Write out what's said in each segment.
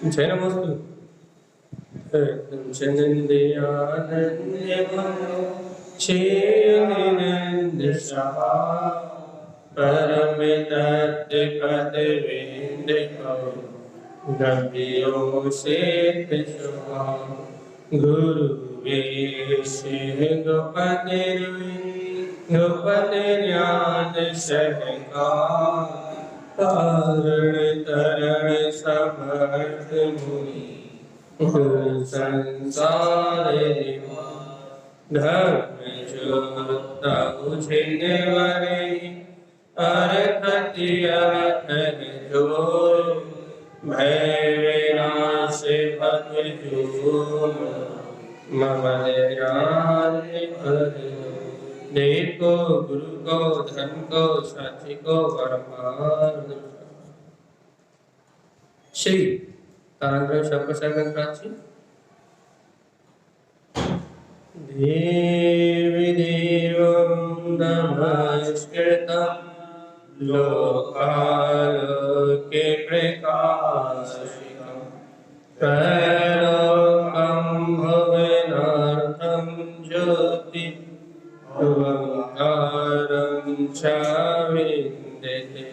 जय नमोस्तु। चेनिनंदशा परम तत्व पद विंदको गम्यो से शुभा गुरु विषय गोपति ज्ञान सहका कारण तरण समर्थ मुनि संसार धर्म जोता बुझने वाले अरखति अर्थ जो भय विनाश भव जो मम देखो गुरु को धर्म को साथी को परमार्थ श्री तारंग शब्द सर्गन प्राची देवी देवं नमस्कृतं लोकालोके प्रकाशितं त्रैलोक्यं भुवनार्थं ज्योति ओंकारं च विन्दते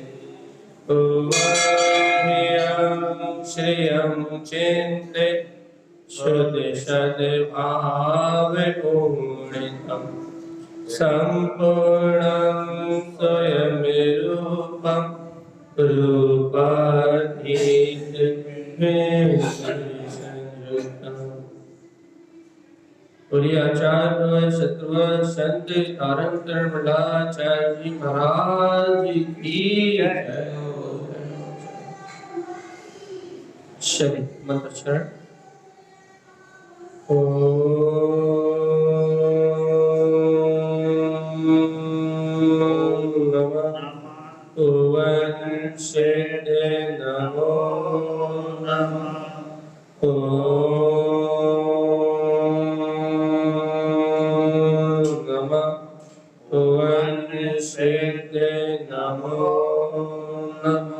ओम श्रियं चिन्ते शुद्ध सद्भाव पूर्णितं सम्पूर्णं स्वयं रूपं रूपातीत संयुक्तम्। बोलिए आचार्य शत्रु संत तारक मंडलाचार्य जी महाराज की जय। शनि मंत्र शरण ओम नमः ओवंशे नमो नमः ओम नमः ओवंशे नमो नमः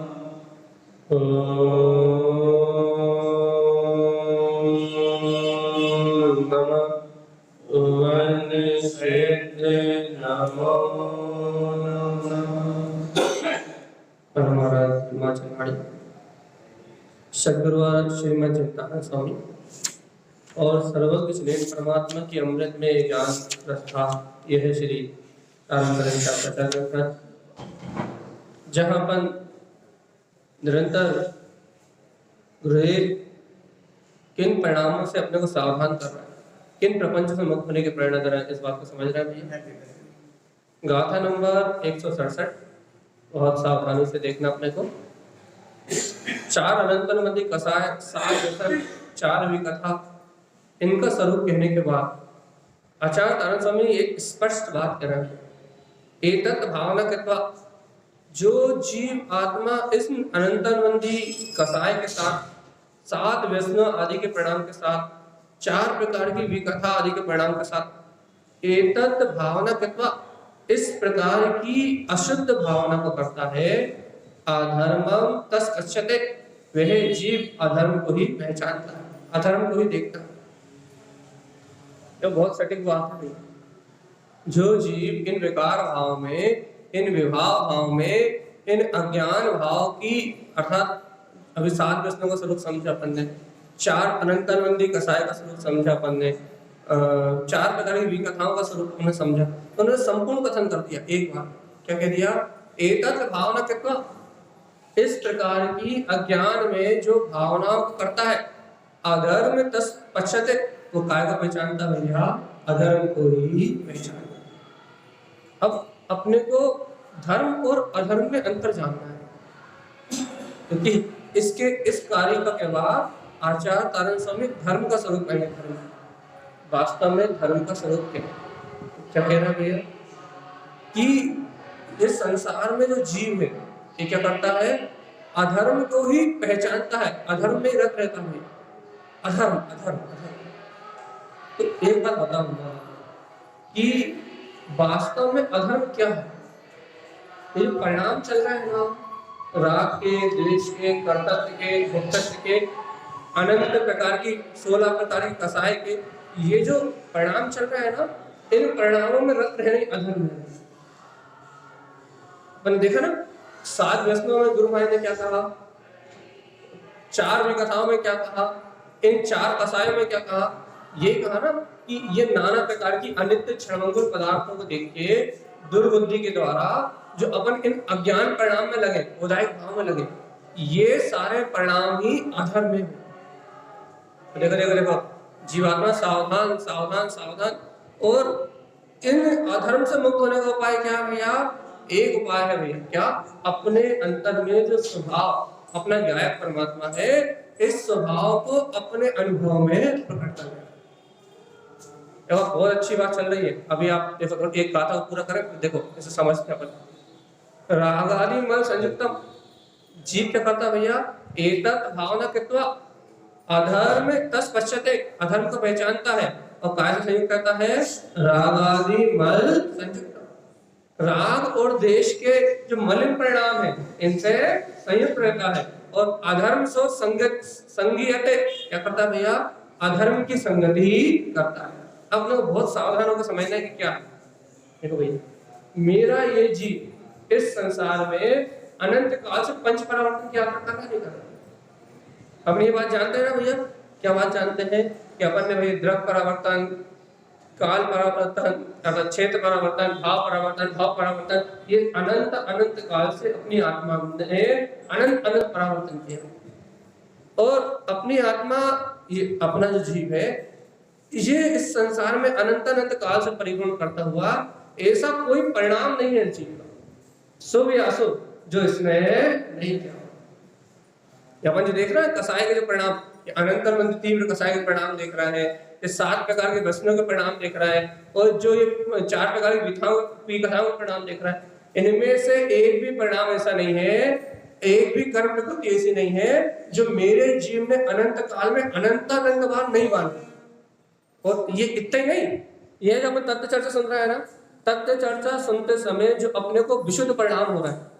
सदगुरु श्रीमद चिंतामणि स्वामी और सर्वज्ञ श्री परमात्मा की अमृत में ज्ञान प्रस्था यह श्री तारंग का प्रचार जहाँ अपन निरंतर गुरुदेव किन परिणामों से अपने को सावधान कर रहा है, किन प्रपंच से मुक्त होने की प्रेरणा दे रहा है, इस बात को समझ रहे हैं भैया। गाथा नंबर 167 बहुत सावधानी से देखना अपने को। 4 अनंतन मध्य कसाय 7 व्यसन 4 विकथा इनका स्वरूप कहने के बाद आचार्य तारक स्वामी एक स्पष्ट बात कर रहे हैं। एतत् भावना कृत्वा जो जीव आत्मा इस अनंतनवंदी कसाय के साथ 7 व्यसन आदि के परिणाम के साथ 4 प्रकार की विकथा आदि के परिणाम के साथ एतत् भावना कृत्वा इस प्रकार की अशुद्ध भावना को करता है, अधर्मम तस् गच्छते, वह जीव अधर्म को ही पहचानता है, अधर्म को ही देखता है। यह बहुत सटीक बात है। जो जीव इन विकार भाव में, इन विभाव भाव में, इन अज्ञान भाव की अर्थात अभी 7 व्यसनों का स्वरूप समझा अपन ने, 4 अनंतनवंदी कसाय का स्वरूप समझा अपन ने, 4 प्रकार की विकथाओं का स्वरूप हमने समझा। तो उन्होंने संपूर्ण कथन कर दिया एक बार। क्या कह दिया? एतत् भावना कृत्वा, इस प्रकार की अज्ञान में जो भावनाओं को करता है, अधर्म तस् पश्यते, वो काय का पहचानता भैया? अधर्म को ही पहचानता। अब अपने को धर्म और अधर्म में अंतर जानना है, क्योंकि इसके इस कार्य का के बाद आचार्य तारक स्वामी धर्म का स्वरूप कहने धर्म वास्तव में धर्म का स्वरूप क्या कह रहा है भैया? कि इस संसार में जो जीव है ये क्या करता है? अधर्म को ही पहचानता है, अधर्म में रत रहता है। अधर्म अधर्म अधर्म। तो एक बात बताऊंगा कि वास्तव में अधर्म क्या है? ये परिणाम चल रहा है ना, राग के, द्वेष के, कर्तव्य के, भोक्तव्य के, अनंत प्रकार की 16 प्रकार की कसाय के ये जो परिणाम चल रहे हैं ना, इन परिणामों में रत रहने अधर्म है। मैंने देखा ना 7 व्यसनों में गुरु महाराज ने क्या कहा, 4 विकथाओं में क्या कहा, इन 4 कसायों में क्या कहा, ये कहा ना कि ये नाना प्रकार की अनित्य क्षणभंगुर पदार्थों को देख के दुर्बुद्धि के द्वारा जो अपन इन अज्ञान परिणाम में लगे, उदायिक भाव में लगे, ये सारे परिणाम ही अधर्म में। देखो देखो देखो, जीवात्मा सावधान सावधान सावधान। और इन अधर्म से मुक्त होने का उपाय क्या है भैया? एक उपाय है भैया, क्या? अपने अंतर में जो स्वभाव अपना गायक परमात्मा है, इस स्वभाव को अपने अनुभव में प्रकट करना। बहुत अच्छी बात चल रही है। अभी आप देखो, एक गाथा पूरा करें, देखो इसे समझते हैं अपन। राग आदि मल संयुक्तम, जीव क्या करता भैया? एतत् भावना कृत्वा अधर्म तस्पश्यते, अधर्म को पहचानता है और काय से संयुक्त करता है? राग आदि मल संयुक्त। राग और देश के जो मलिन परिणाम है, इनसे संयुक्त रहता है और अधर्म सो संगत संगीयते, क्या करता है भैया? अधर्म की संगति करता है। अब लोग बहुत सावधान होकर समझना है कि क्या है। देखो भैया, मेरा ये जीव इस संसार में अनंत काल से पंच परावर्तन क्या करता है, नहीं करता। हम ये बात जानते हैं ना भैया? क्या बात जानते हैं कि अपन ने भैया द्रव परावर्तन, काल परावर्तन, क्षेत्र परावर्तन, भाव परावर्तन, भाव परावर्तन, ये अनंत अनंत काल से अपनी आत्मा ने अनंत अनंत परावर्तन किया। और अपनी आत्मा, ये अपना जो जीव है, ये इस संसार में अनंत अनंत काल से परिभ्रमण करता हुआ, ऐसा कोई परिणाम नहीं है जीव का, शुभ या अशुभ, जो इसने नहीं किया। अपन जो देख रहा है कसाय के जो परिणाम, अनंत अनंत तीव्र कसाय के परिणाम देख रहा है, ये 7 प्रकार के व्यसनों के परिणाम देख रहा है, और जो ये 4 प्रकार की विधाओं के परिणाम देख रहा है, इनमें से एक भी परिणाम ऐसा नहीं है, एक भी कर्म प्रकृति ऐसी नहीं है जो मेरे जीव ने अनंत काल में अनंत अनंत बार नहीं बांधा। और ये इतना ही नहीं, ये जब अपन तत्व चर्चा सुन रहे हैं ना, तत्व चर्चा सुनते समय जो अपने को विशुद्ध परिणाम हो रहा है,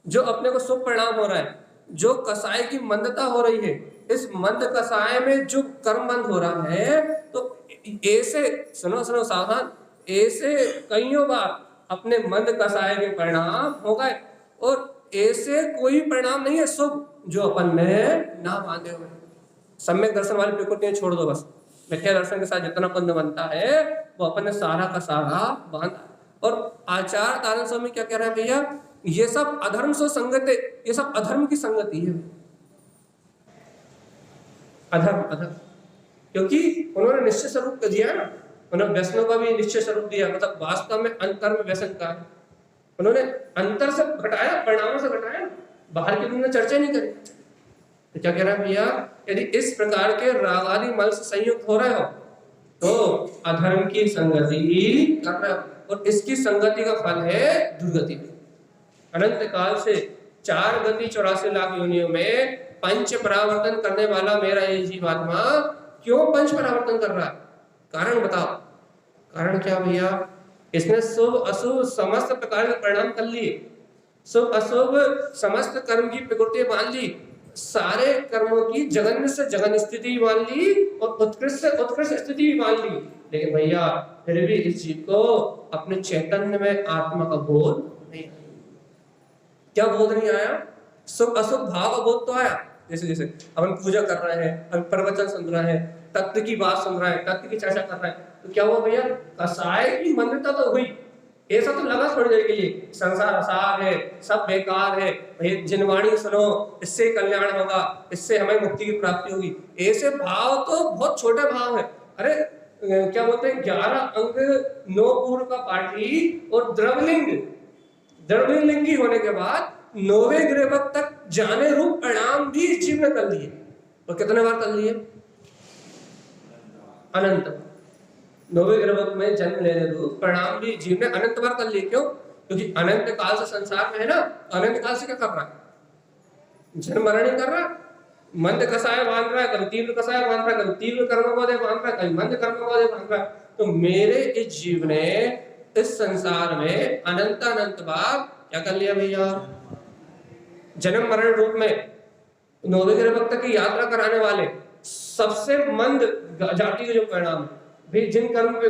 जो अपने को शुभ परिणाम हो रहा है, जो कसाय की मंदता हो रही है, इस मंद कसाय में जो कर्म बंद हो रहा है, तो ऐसे सुनो सुनो सावधान, ऐसे कईयों बार अपने मंद कसाय के परिणाम हो गए, और ऐसे कोई परिणाम नहीं है शुभ जो अपन ने ना बांधे हुए। सम्यक दर्शन वाली प्रकृति छोड़ दो, बस मिथ्या दर्शन के साथ जितना बंध बनता है वो अपन ने सारा का सारा बांधा। और आचार्य तारण स्वामी क्या कह रहे हैं भैया? ये सब अधर्म से संगत है, ये सब अधर्म की संगति है। अधर्म अधर्म, क्योंकि उन्होंने निश्चय स्वरूप दिया है ना, उन्होंने व्यसनों का भी निश्चय स्वरूप दिया, मतलब वास्तव में अंतर में व्यसन का है। उन्होंने अंतर से घटाया, परिणामों से घटाया, बाहर की दुनिया चर्चा नहीं करी। तो क्या कह रहा है भैया? यदि इस प्रकार के राग आदि मल से संयुक्त हो रहे हो तो अधर्म की संगति कर रहे हो, और इसकी संगति का फल है दुर्गति। अनंत काल से 4 गति 84 लाख योनियों में पंच परावर्तन करने वाला मेरा ये जीवात्मा क्यों पंच परावर्तन कर रहा है? कारण बताओ, कारण क्या भैया? इसने शुभ अशुभ समस्त प्रकार के परिणाम कर लिए, शुभ अशुभ समस्त कर्म की प्रकृति मान ली, सारे कर्मों की जघन्य से जघन्य स्थिति मान ली, और उत्कृष्ट से उत्कृष्ट स्थिति भी मान ली। लेकिन भैया फिर भी इस जीव को अपने चैतन्य में आत्मा का बोध नहीं आया। क्या बोध नहीं आया? शुभ अशुभ भाव का बोध तो आया। जैसे जैसे अपन पूजा कर रहे हैं, अपन प्रवचन सुन रहे हैं, तत्व की बात सुन रहे हैं, तत्व की चर्चा कर रहे हैं, तो क्या हुआ भैया? कसाय की मंदता तो हुई। ऐसा तो लगा थोड़ी देर के लिए संसार असार है, सब बेकार है, भैया जिनवाणी सुनो, इससे कल्याण होगा, इससे हमें मुक्ति की प्राप्ति होगी, ऐसे भाव तो बहुत छोटे भाव है। अरे क्या बोलते हैं, 11 अंग 9 पूर्व का पाठी और द्रवलिंगी होने के बाद 9वें ग्रह तक जाने रूप परिणाम भी इस जीव ने कर लिए। और कितने बार कर लिए? अनंत। 9वें ग्रह में जन्म लेने रूप परिणाम भी जीव ने अनंत बार कर लिए। क्यों? क्योंकि अनंत काल से संसार में है ना, अनंत काल से क्या कर रहा है? जन्म मरण ही कर रहा है, मंद कसाय बांध रहा है, कभी तीव्र कसाय बांध रहा है, कभी तीव्र कर्म बांध रहा है, कभी मंद कर्म बांध रहा है। तो मेरे इस जीव ने इस संसार में अनंत बार क्या कर लिया भैया? जन्म मरण रूप में नौवे ग्रह तक की यात्रा कराने वाले सबसे मंद जाति के जो परिणाम भाई, जिन कर्म के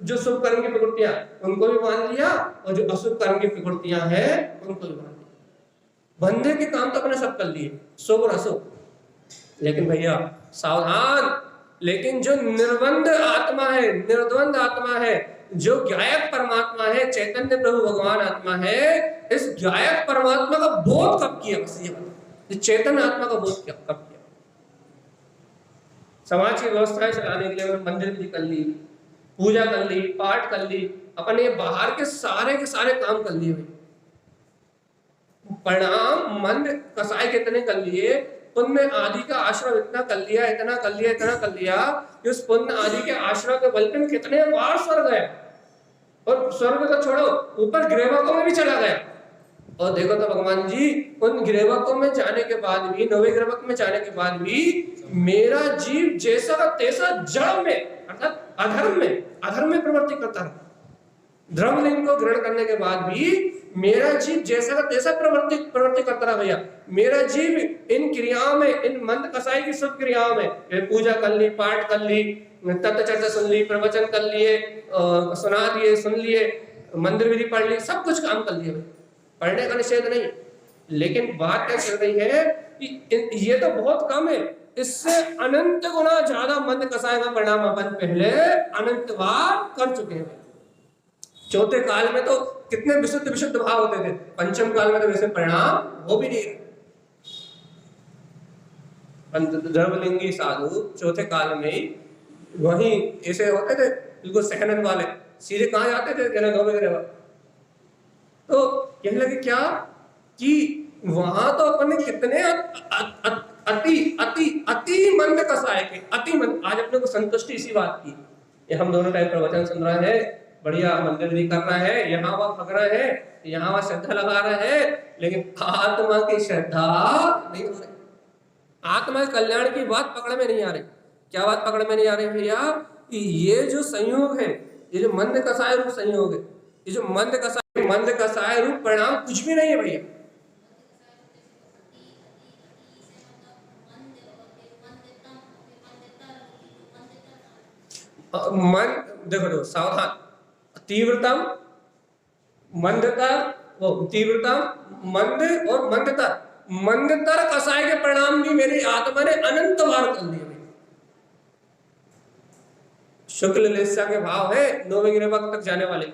जो शुभ कर्म की प्रवृत्तियां उनको भी मान लिया और जो अशुभ कर्म की प्रवृत्तियां हैं उनको भी मान लिया। बंधे के काम तो अपने सब कर लिए, शुभ और अशुभ। लेकिन भैया सावधान, लेकिन जो निर्बंध आत्मा है, निर्द्वंद आत्मा है, जो गायक परमात्मा है, चैतन्य प्रभु भगवान आत्मा है, इस गायक परमात्मा का बोध कब किया? चैतन्य आत्मा का बोध कब किया? समाज की व्यवस्थाएं चलाने के लिए उन्होंने मंदिर भी कर ली, पूजा कर ली, पाठ कर ली, अपने बाहर के सारे काम कर लिए। परिणाम मंद कसाय कितने कर लिए, पुण्य आदि का आश्रम इतना कर लिया, इतना कर लिया, इतना कर लिया कि उस पुण्य आदि के आश्रम के बल पे कितने बार स्वर्ग गया, और स्वर्ग तो छोड़ो ऊपर गृहलोकों में भी चला गया। और देखो तो भगवान जी उन गृहलोकों में जाने के बाद भी, नवे गृहलोक में जाने के बाद भी मेरा जीव जैसा का तैसा जड़ में अर्थात अधर्म में प्रवृत्ति करता रहा। धर्मलिंग को ग्रहण करने के बाद भी मेरा जीव जैसा का तैसा प्रवृत्ति करता रहा। भैया मेरा जीव इन क्रियाओं में, इन मंद कसाई की सब क्रियाओं में, पूजा कर ली, पाठ कर ली, तत्व चर्चा सुन ली, प्रवचन कर लिए, सुना दिए, सुन लिए, मंदिर विधि पढ़ ली, सब कुछ काम कर लिए। पढ़ने का निषेध नहीं, लेकिन बात क्या चल रही है कि ये तो बहुत कम है, इससे अनंत गुना ज्यादा मंद कसाय का परिणाम अपन पहले अनंत बार कर चुके हैं। चौथे काल में तो कितने विशुद्ध भाव होते थे, पंचम काल में तो वैसे परिणाम हो भी नहीं। धर्मलिंगी साधु चौथे काल में वही ऐसे होते थे, बिल्कुल सहनन वाले, सीधे कहाँ जाते थे? तो कहने लगे क्या कि वहां तो अपन ने कितने अति मंद कसाय के, अति मंद। आज अपने को संतुष्टि इसी बात की, ये हम दोनों टाइम प्रवचन सुन रहे हैं, बढ़िया मंदिर भी कर रहे हैं, यहाँ वहाँ भग रहे हैं, यहाँ वहाँ श्रद्धा लगा रहे हैं, लेकिन आत्मा की श्रद्धा नहीं हो रही। आत्मा के कल्याण की बात पकड़ में नहीं आ रही। क्या बात पकड़ में नहीं आ रही भैया? कि ये जो संयोग है, ये जो मंद कसाय रूप संयोग है, ये जो मंद कसाय रूप परिणाम कुछ भी नहीं है भैया। मन देखो सावधान, तीव्रतम मंदतर, वो तीव्रतम मंद और मंदतर कसाय के परिणाम भी मेरी आत्मा ने अनंत बार कर लिए। शुक्ल लेस्या के भाव है नौवे गृहलोक तक जाने वाले,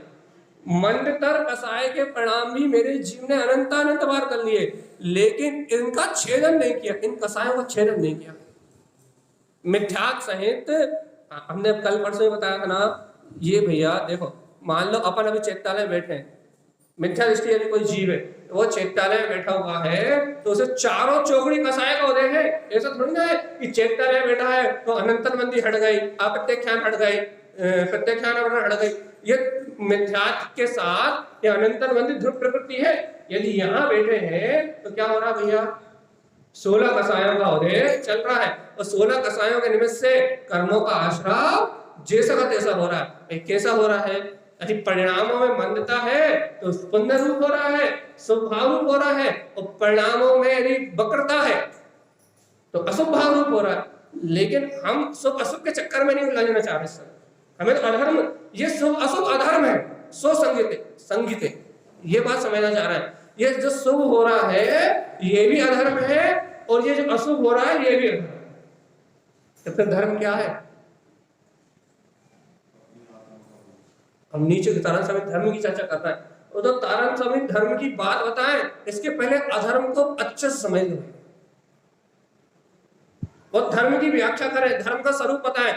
मंदतर कसाय के परिणाम भी मेरे जीव ने अनंत बार कर लिए, लेकिन इनका छेदन नहीं किया, इन कसायों का छेदन नहीं किया। मिथ्याक सहित हमने कल परसों ही बताया था ना, ये भैया देखो, मान लो अपन अभी चैत्यालय बैठे हैं, मिथ्या दृष्टि यदि कोई जीव है वो चैत्यालय में बैठा हुआ है तो उसे चारों चौकड़ी कसाय का उदय है। ऐसा थोड़ी ना है कि चैत्यालय में बैठा है तो अनंतर मंदी हट गई, अप्रत्यख्यान हट गई, प्रत्यख्यान हट गई। ये मिथ्यात्व के साथ ये अनंतर मंदी ध्रुव प्रकृति है। यदि यहाँ बैठे हैं तो क्या हो रहा भैया? 16 कसायों का उदय चल रहा है, और 16 कसायों के निमित्त से कर्मों का आश्रय जैसा का तैसा हो रहा है। कैसा हो रहा है? यदि परिणामों में मंदता है तो पुण्य रूप हो रहा है, शुभ भाव रूप हो रहा है, और परिणामों में यदि वक्रता है तो अशुभ भाव रूप हो रहा है। लेकिन हम शुभ अशुभ के चक्कर में नहीं उलझना चाह रहे सर, हमें तो अधर्म, ये शुभ अशुभ अधर्म है, सो संगीते ये बात समझना चाह रहा है। ये जो शुभ हो रहा है ये भी अधर्म है, और ये जो अशुभ हो रहा है ये भी अधर्म है। तो फिर धर्म क्या है? हम नीचे तारण समेत धर्म की चर्चा कर रहे हैं, वो तो तारण समेत धर्म की बात बताएं, इसके पहले अधर्म को अच्छे से समझ लो और धर्म की व्याख्या करें, धर्म का स्वरूप बताएं,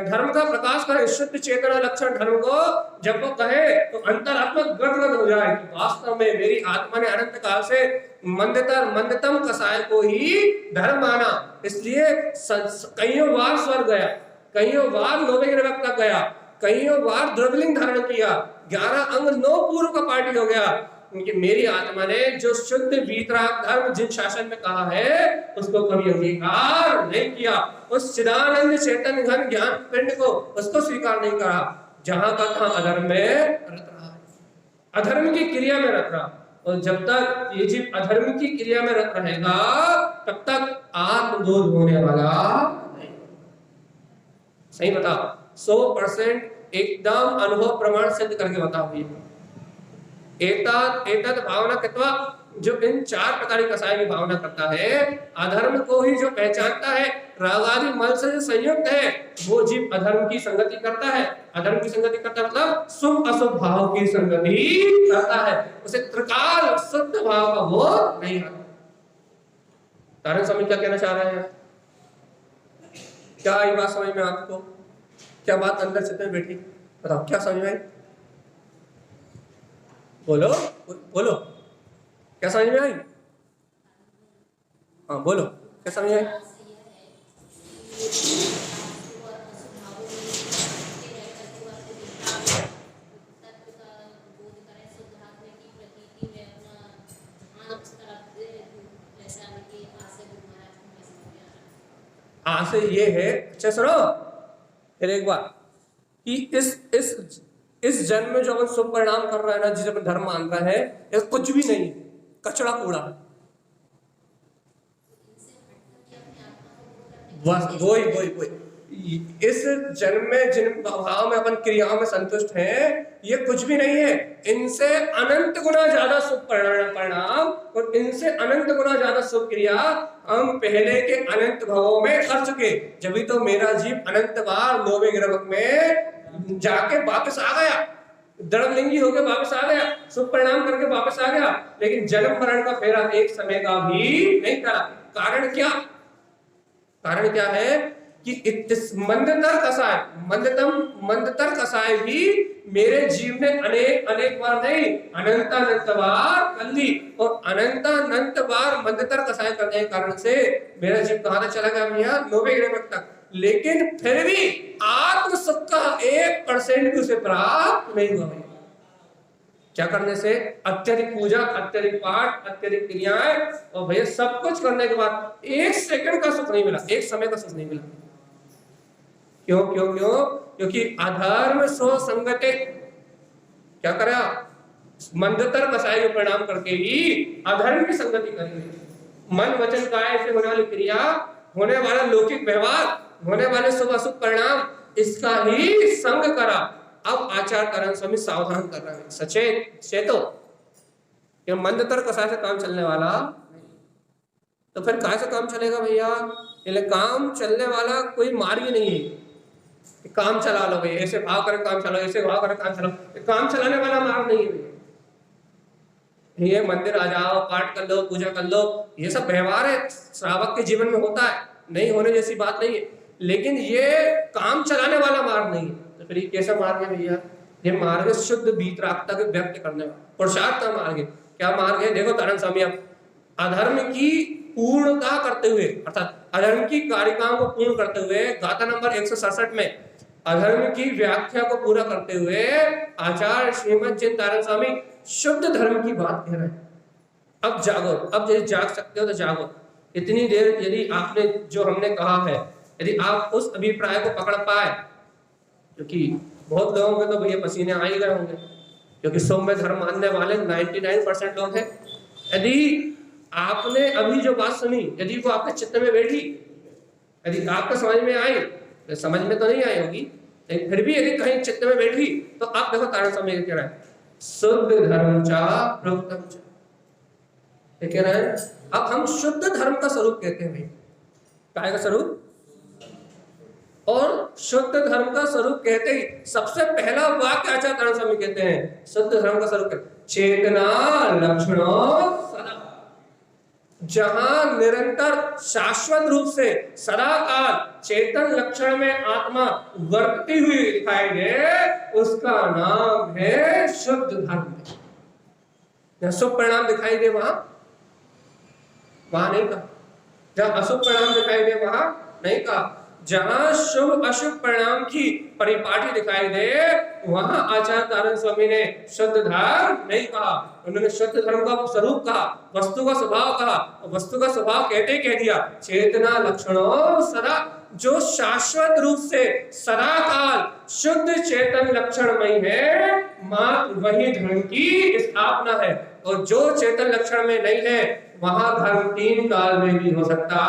धर्म का प्रकाश करें। शुद्ध चेतना लक्षण धर्म को जब वो कहे तो अंतरात्मा गदगद हो जाए कि वास्तव में मेरी आत्मा ने अनंत काल से मंदतम कसाय को ही धर्म माना, इसलिए कईयों बार स्वर्ग गया, कईयों बार नौवे ग्रह तक गया, कईयों बार द्रव्यलिंग धारण किया, 11 अंग 9 पूर्व का पार्टी हो गया, क्योंकि मेरी आत्मा ने जो शुद्ध वीतराग धर्म जिन शासन में कहा है उसको कभी अंगीकार नहीं किया। उस चिदानंद चेतन घन ज्ञान पिंड को उसको स्वीकार नहीं करा। जहां का था अधर्म में रत रहा, अधर्म की क्रिया में रत रहा। और जब तक ये जीव अधर्म की क्रिया में रहेगा तब तक आत्मबोध होने वाला नहीं। सही बताओ, 100% एकदम अनुभव प्रमाण सिद्ध करके बताओ। एतद भावना कृत्वा, जो इन 4 प्रकार की कसाय की भावना करता है, अधर्म को ही जो पहचानता है, राग आदि मल से जो संयुक्त है, वो जीव अधर्म की संगति करता है। अधर्म की संगति करता मतलब शुभ अशुभ भाव की संगति करता है, उसे त्रिकाल शुद्ध भाव का बोध नहीं आता। तारण स्वामी क्या कहना चाह रहे हैं? क्या ये बात समझ में आपको? क्या बात अंदर चित्त में बैठी? बताओ, क्या समझ में आई? बोलो बोलो, क्या समझ में आई? हाँ बोलो, क्या समझ में आई? से ये है, अच्छा सुनो फिर एक बार, कि इस जन्म में जो अपन शुभ परिणाम कर रहा है ना, जिसे अपन धर्म मान रहा है, ये कुछ भी नहीं, कचड़ा कूड़ा। बस वही इस जन्म में जिन भाव में अपन क्रियाओं में संतुष्ट हैं, ये कुछ भी नहीं है। इनसे अनंत गुना ज्यादा शुभ परिणाम और इनसे अनंत गुना ज्यादा शुभ क्रिया हम पहले के अनंत भावों में कर चुके। जब भी तो मेरा जीव अनंत बार 9वें ग्रह में जाके वापस आ गया, दृढ़लिंगी होकर वापस आ गया, शुभ परिणाम करके वापस आ गया, लेकिन जन्म मरण का फेरा एक समय का भी नहीं करा। कारण क्या? कारण क्या है कि इस मंदतर कसाय भी मेरे जीव ने अनेक बार नहीं, अनंत बार कर ली, और अनंत बार मंदतर कसाय करने के कारण से मेरा जीव कहां तक चला गया भैया? 9वें ग्रह तक। लेकिन फिर भी आत्म सुख का 1% भी उसे प्राप्त नहीं हुआ। क्या करने से? अत्यधिक पूजा, अत्यधिक पाठ, अत्यधिक क्रियाएं, और भैया सब कुछ करने के बाद 1 सेकंड का सुख नहीं मिला, 1 समय का सुख नहीं मिला। क्यों क्यों क्यों? क्योंकि अधर्म सो संगते, क्या करा? मंदतर कसाय को परिणाम करके ही अधर्म की संगति करेंगे। मन वचन काया से होने वाली क्रिया, होने वाला लौकिक व्यवहार, होने वाले शुभ अशुभ परिणाम, इसका ही संग करा। अब आचार्य तारण स्वामी सावधान कर रहे हैं, सचेत चेतो, कि मंदतर कसाय से काम चलने वाला नहीं। तो फिर काय से काम चलेगा भैया? काम चलने वाला कोई मार्ग ही नहीं है। काम चला लो भाई, ऐसे भाव कर काम चलाओ, ऐसे भाव कर काम चलाओ, काम चलाने वाला मार्ग नहीं है। ये मंदिर आ जाओ, पाठ कर लो, पूजा कर लो, ये सब व्यवहार है, श्रावक के जीवन में होता है, नहीं होने जैसी बात नहीं है, लेकिन ये काम चलाने वाला मार्ग नहीं है। तो फिर ये कैसा मार्ग है भैया? ये मार्ग शुद्ध वीतरागता को व्यक्त करने वाला पुरुषार्थ का मार्ग है। क्या मार्ग है? देखो तारण स्वामी, अब अधर्म की पूर्णता करते हुए, अर्थात अधर्म की कारिकाओं को पूर्ण करते हुए, गाथा नंबर 167 में अधर्म की व्याख्या को पूरा करते हुए आचार्य श्रीमद जिन तारण स्वामी शुद्ध धर्म की बात कह रहे हैं। अब जागो, अब यदि जाग सकते हो तो जागो। इतनी देर यदि आपने जो हमने कहा है, यदि आप उस अभिप्राय को पकड़ पाए, क्योंकि बहुत लोगों के तो भैया पसीने आ ही गए होंगे, क्योंकि सौम्य धर्म मानने वाले 99% लोग हैं। यदि आपने अभी जो बात सुनी, यदि वो आपके चित्त में बैठी, यदि आपको समझ में आई, तो समझ में तो नहीं आई होगी, लेकिन फिर भी यदि कहीं चित्त में बैठी, तो आप देखो तारण स्वामी कह रहा है, शुद्ध धर्म चा प्रवृत्तम चा, ये कह रहे हैं। अब हम शुद्ध धर्म का स्वरूप कहते हैं भाई, काय का स्वरूप? और शुद्ध धर्म का स्वरूप कहते ही सबसे पहला वाक्य आचार्य तारण स्वामी कहते हैं, शुद्ध धर्म का स्वरूप चेतना लक्षणों सदा, जहां निरंतर शाश्वत रूप से सदाकाल चेतन लक्षण में आत्मा वर्तती हुई दिखाई दे, उसका नाम है शुद्ध धर्म। जहां शुभ परिणाम दिखाई दे वहां नहीं कहा, जहां अशुभ परिणाम दिखाई दे वहां नहीं कहा, जहां शुभ अशुभ परिणाम की परिपाटी दिखाई दे वहां आचार्य तारण स्वामी ने शुद्ध धर्म नहीं कहा, उन्होंने शुद्ध धर्म का स्वरूप कहा, वस्तु का स्वभाव कहा। वस्तु का स्वभाव कहते ही कह दिया चेतना लक्षणों सदा, जो शाश्वत रूप से सदा काल शुद्ध चेतन लक्षणमय है मात्र वही धर्म की स्थापना है। और जो चेतन लक्षण में नहीं है वहां धर्म 3 काल में भी हो सकता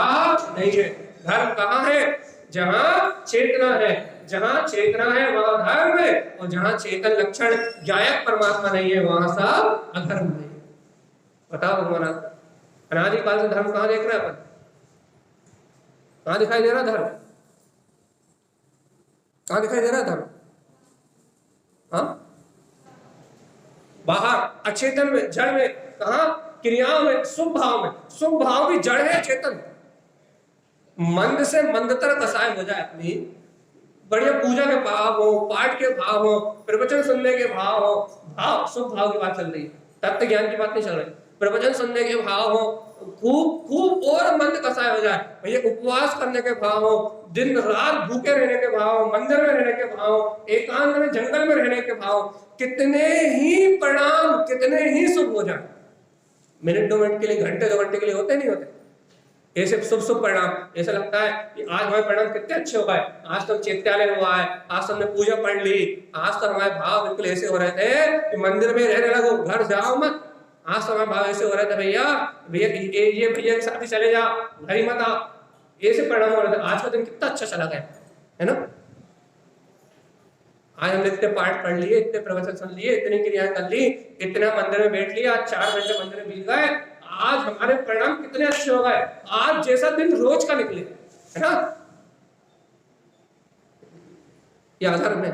नहीं है। धर्म कहाँ है? जहां चेतना है, जहां चेतना है वहां धर्म है, और जहां चेतन लक्षण गायक परमात्मा नहीं है वहां सब अधर्म है। बताओ भगवान, अनादिकाल से धर्म कहां देख रहे हैं अपन? कहां दिखाई दे रहा धर्म? कहां दिखाई दे रहा धर्म? हाँ, बाहर अचेतन में, जड़ में। कहा? क्रियाओं में, शुभ भाव में। शुभ भाव की जड़ है चेतन। मंद से मंदतर कसाय हो जाए अपनी, बढ़िया पूजा के भाव हो, पाठ के भाव हो, प्रवचन सुनने के भाव हो, भाव शुभ भाव की बात चल रही है, तत्व ज्ञान की बात नहीं चल रही। प्रवचन सुनने के भाव हो, खूब खूब और मंद कसाय हो जाए भैया, उपवास करने के भाव हो, दिन रात भूखे रहने के भाव, मंदिर में रहने के भाव, एकांत में जंगल में रहने के भाव, कितने ही परिणाम, कितने ही शुभ हो जाए, मिनट 2 मिनट के लिए, घंटे 2 घंटे के लिए होते नहीं होते ऐसे शुभ शुभ परिणाम। ऐसा लगता है कि आज हमारे परिणाम कितने अच्छे हो गए, आज तो चैत्यालय हुआ है, आज तो हमने पूजा पढ़ ली, आज तो हमारे भाव बिल्कुल ऐसे हो रहे थे कि मंदिर में रहने लगो, घर जाओ मत। आज तो हमारे भाव ऐसे हो रहे थे भैया भैया ये भैया के साथ ही चले जाओ, घर ही मत आओ, ऐसे परिणाम हो रहे थे। आज का दिन कितना अच्छा चला गया है ना। आज हमने इतने पाठ पढ़ लिए, इतने प्रवचन सुन लिए, इतनी क्रियाएं कर ली, इतना मंदिर में बैठ लिया, 4 घंटे मंदिर में बीत गए, आज हमारे परिणाम कितने अच्छे हो गए। आज जैसा दिन रोज का निकले, है ना। ये अधर्म है,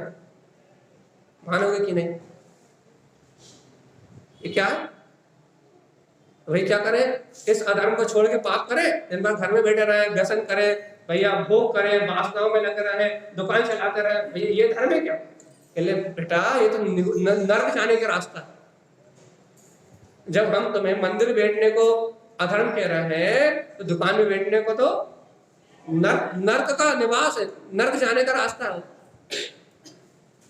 मानोगे कि नहीं? ये क्या है भाई? क्या करें? इस अधर्म को छोड़ के पाप करें, दिन भर घर में बैठे रहे, व्यसन करें भैया, भोग करें, वासनाओं में लगे रहे, दुकान चलाते रहे भैया, ये धर्म है क्या? बेटा ये तो नर्क जाने का रास्ता है। जब हम तुम्हें मंदिर बैठने को अधर्म कह रहे हैं तो दुकान में बैठने को तो नर्क का निवास है, नर्क जाने का रास्ता है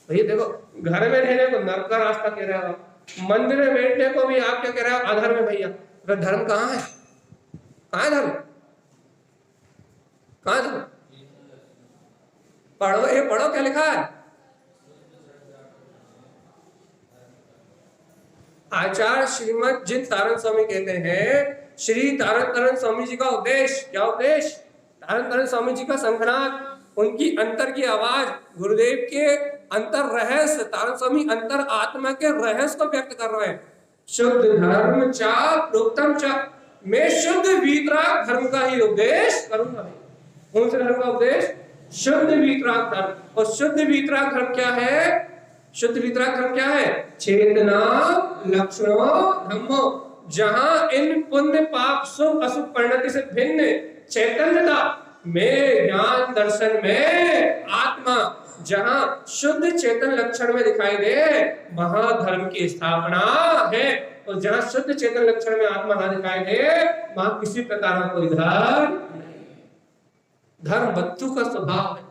भैया। देखो, घर में रहने को नर्क का रास्ता कह रहे हो, मंदिर में बैठने को भी आप क्या कह रहे हो? अधर्म है भैया। तो धर्म कहाँ है? कहाँ है धर्म? कहाँ है धर्म? पढ़ो, ये पढ़ो क्या लिखा है। आचार्य श्रीमद जिन तारण स्वामी कहते हैं, श्री तारण तारण स्वामी जी का उपदेश, क्या उपदेश? तारण तारण स्वामी जी का संघनाद, उनकी अंतर की आवाज, गुरुदेव के अंतर रहस्य, तारण स्वामी अंतर आत्मा के रहस्य को व्यक्त कर रहे हैं। शुद्ध धर्म चा प्रोक्तम चा, मैं शुद्ध वीतराग धर्म का ही उपदेश करूंगा। कौन से धर्म का उपदेश? शुद्ध वीतराग धर्म। और शुद्ध वीतराग धर्म क्या है? शुद्ध वीतराग धर्म क्या है? चेतना लक्षणों धम्मो, जहां इन पुण्य पाप शुभ अशुभ परिणति से भिन्न चैतन्यता में, ज्ञान दर्शन में आत्मा जहां शुद्ध चेतन लक्षण में दिखाई दे वहां धर्म की स्थापना है। और जहां शुद्ध चेतन लक्षण में आत्मा ना दिखाई दे वहां किसी प्रकार का कोई धर्म नहीं। धर्म बच्चों का स्वभाव है,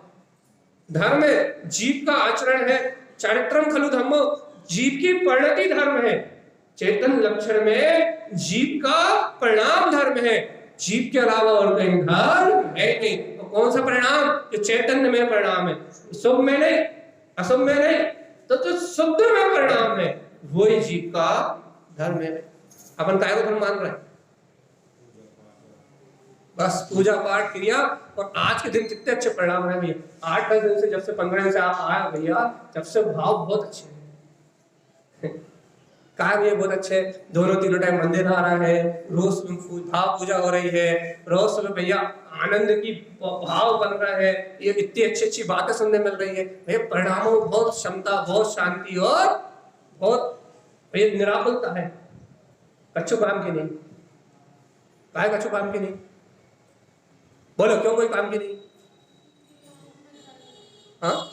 धर्म जीव का आचरण है। चारित्रम खलु धम्मो, जीव की परिणति धर्म है। चेतन लक्षण में जीव का परिणाम धर्म है, जीव के अलावा और कहीं धर्म है नहीं। तो कौन सा परिणाम? जो चैतन्य में परिणाम है, शुभ में नहीं, अशुभ में नहीं, तो जो शुद्ध में परिणाम है वही जीव का धर्म है। अपन काय को धर्म मान रहे हैं? बस पूजा पाठ क्रिया। और आज के दिन कितने अच्छे परिणाम है भैया। 8-10 दिन से, जब से 15 दिन से आप आए भैया, जब से भाव बहुत अच्छे हैं। काय भैया बहुत अच्छे, दोनों तीनों टाइम मंदिर आ रहा है, रोज भाव पूजा हो रही है, रोज सुबह भैया आनंद की भाव बन रहा है, ये इतनी अच्छी अच्छी बातें सुनने मिल रही है भैया। परिणामों में बहुत क्षमता, बहुत शांति और बहुत भैया निराकुलता है। कच्चू काम की नहीं। काय कच्चू काम की नहीं? बोलो क्यों कोई काम की नहीं? हाँ,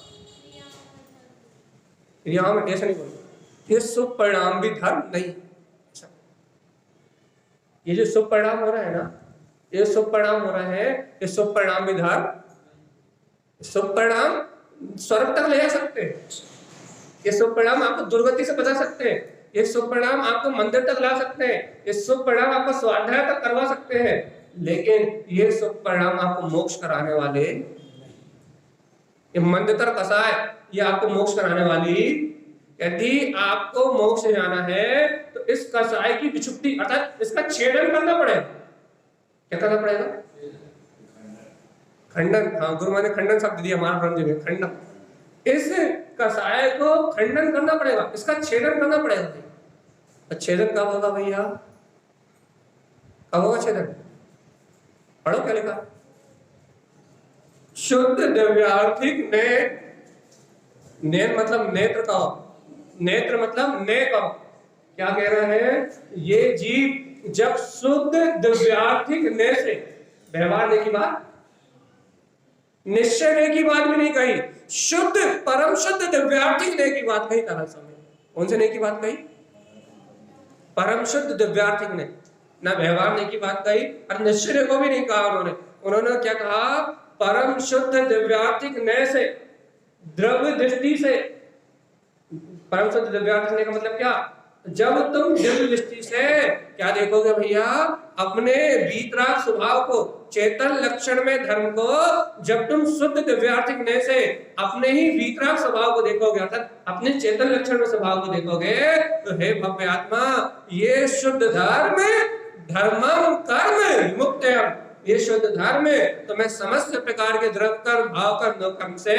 यहाँ में ऐसा नहीं बोलो, ये शुभ परिणाम भी धर्म नहीं। ये जो शुभ परिणाम हो रहा है ना, ये शुभ परिणाम हो रहा है, ये शुभ परिणाम भी धर्म शुभ परिणाम स्वर्ग तक ले जा सकते हैं, ये शुभ परिणाम आपको दुर्गति से बचा सकते हैं, ये शुभ परिणाम आपको मंदिर तक ला सकते हैं, ये शुभ परिणाम आपको स्वाध्याय तक करवा सकते हैं, लेकिन ये शुभ परिणाम आपको मोक्ष कराने वाले, ये मंदिर कसाय ये आपको मोक्ष कराने वाली, यदि आपको मोक्ष जाना है तो इस कसाय की विचुप्ति अर्थात इसका छेदन करना पड़ेगा। क्या करना पड़ेगा? खंडन। हाँ, गुरु माने खंडन शब्द दिया हमारे ब्रह्म जी में, खंडन। इस कसाय को खंडन करना पड़ेगा, इसका छेदन करना पड़ेगा। तो छेदन कब होगा भैया? कब होगा छेदन? पढ़ो क्या लिखा? शुद्ध दिव्यार्थिक नेत्र मतलब नेत्र का, नेत्र मतलब ने का। क्या कह रहे हैं? ये जीव जब शुद्ध दिव्यार्थिक ने से, व्यवहार ने की बात, निश्चय ने की बात भी नहीं कही, शुद्ध परम शुद्ध दिव्यार्थिक ने की बात कही। तारा समय कौन से ने की बात कही? परम शुद्ध दिव्यार्थिक ने, ना व्यवहार ने की बात कही और निश्चय को भी नहीं कहा उन्होंने। उन्होंने क्या कहा? परम शुद्ध दिव्यार्थिक ने से, द्रव्य दृष्टि से। परम शुद्ध दिव्यार्थिक ने का मतलब क्या? जब तुम दिव्य दृष्टि से क्या देखोगे भैया? अपने वीतराग स्वभाव को, चेतन लक्षण में धर्म को, जब तुम शुद्ध दिव्यार्थिक ने से अपने ही वीतराग स्वभाव को देखोगे, अर्थात अपने चेतन लक्षण में स्वभाव को देखोगे, तो हे भव्य आत्मा, ये शुद्ध धर्म, धर्मम कर्म मुक्तयम, ये शुद्ध धर्म तुम्हें समस्त प्रकार के द्रव्य कर्म, भाव कर्म, कर्म से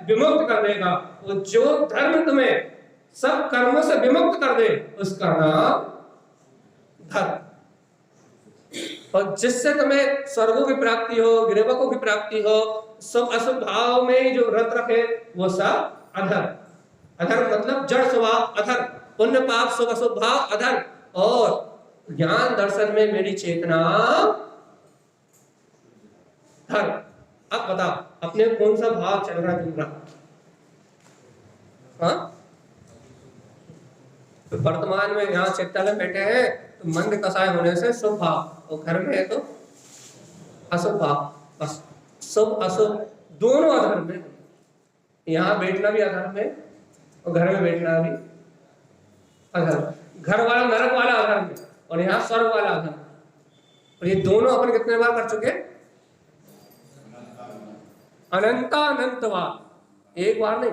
विमुक्त कर देगा। वो जो धर्म तुम्हें सब कर्मों से विमुक्त कर दे उसका नाम धर्म, और जिससे तुम्हें स्वर्गों की प्राप्ति हो, गिरवकों की प्राप्ति हो, सब अशुभ भाव में जो व्रत रखे वो सब अधर्म। अधर्म मतलब जड़ स्वभाव अधर्म, पुण्य पाप शुभ अशुभ भाव अधर्म, और ज्ञान दर्शन में मेरी चेतना धर्म। अब बताओ अपने कौन सा भाव चल रहा है? हाँ, तो वर्तमान में यहाँ चित्ता में बैठे हैं तो मंद कसाय होने से शुभ भाव, और घर में है तो अशुभ भाव। बस शुभ अशुभ दोनों अधर्म में, यहाँ बैठना भी अधर्म है और घर में बैठना भी अधर्म। घर वाला नरक वाला अधर्म है और यहाँ स्वर्ग वाला अधर्म, और ये दोनों अपन कितने बार कर चुके? अनंत बार, एक बार नहीं,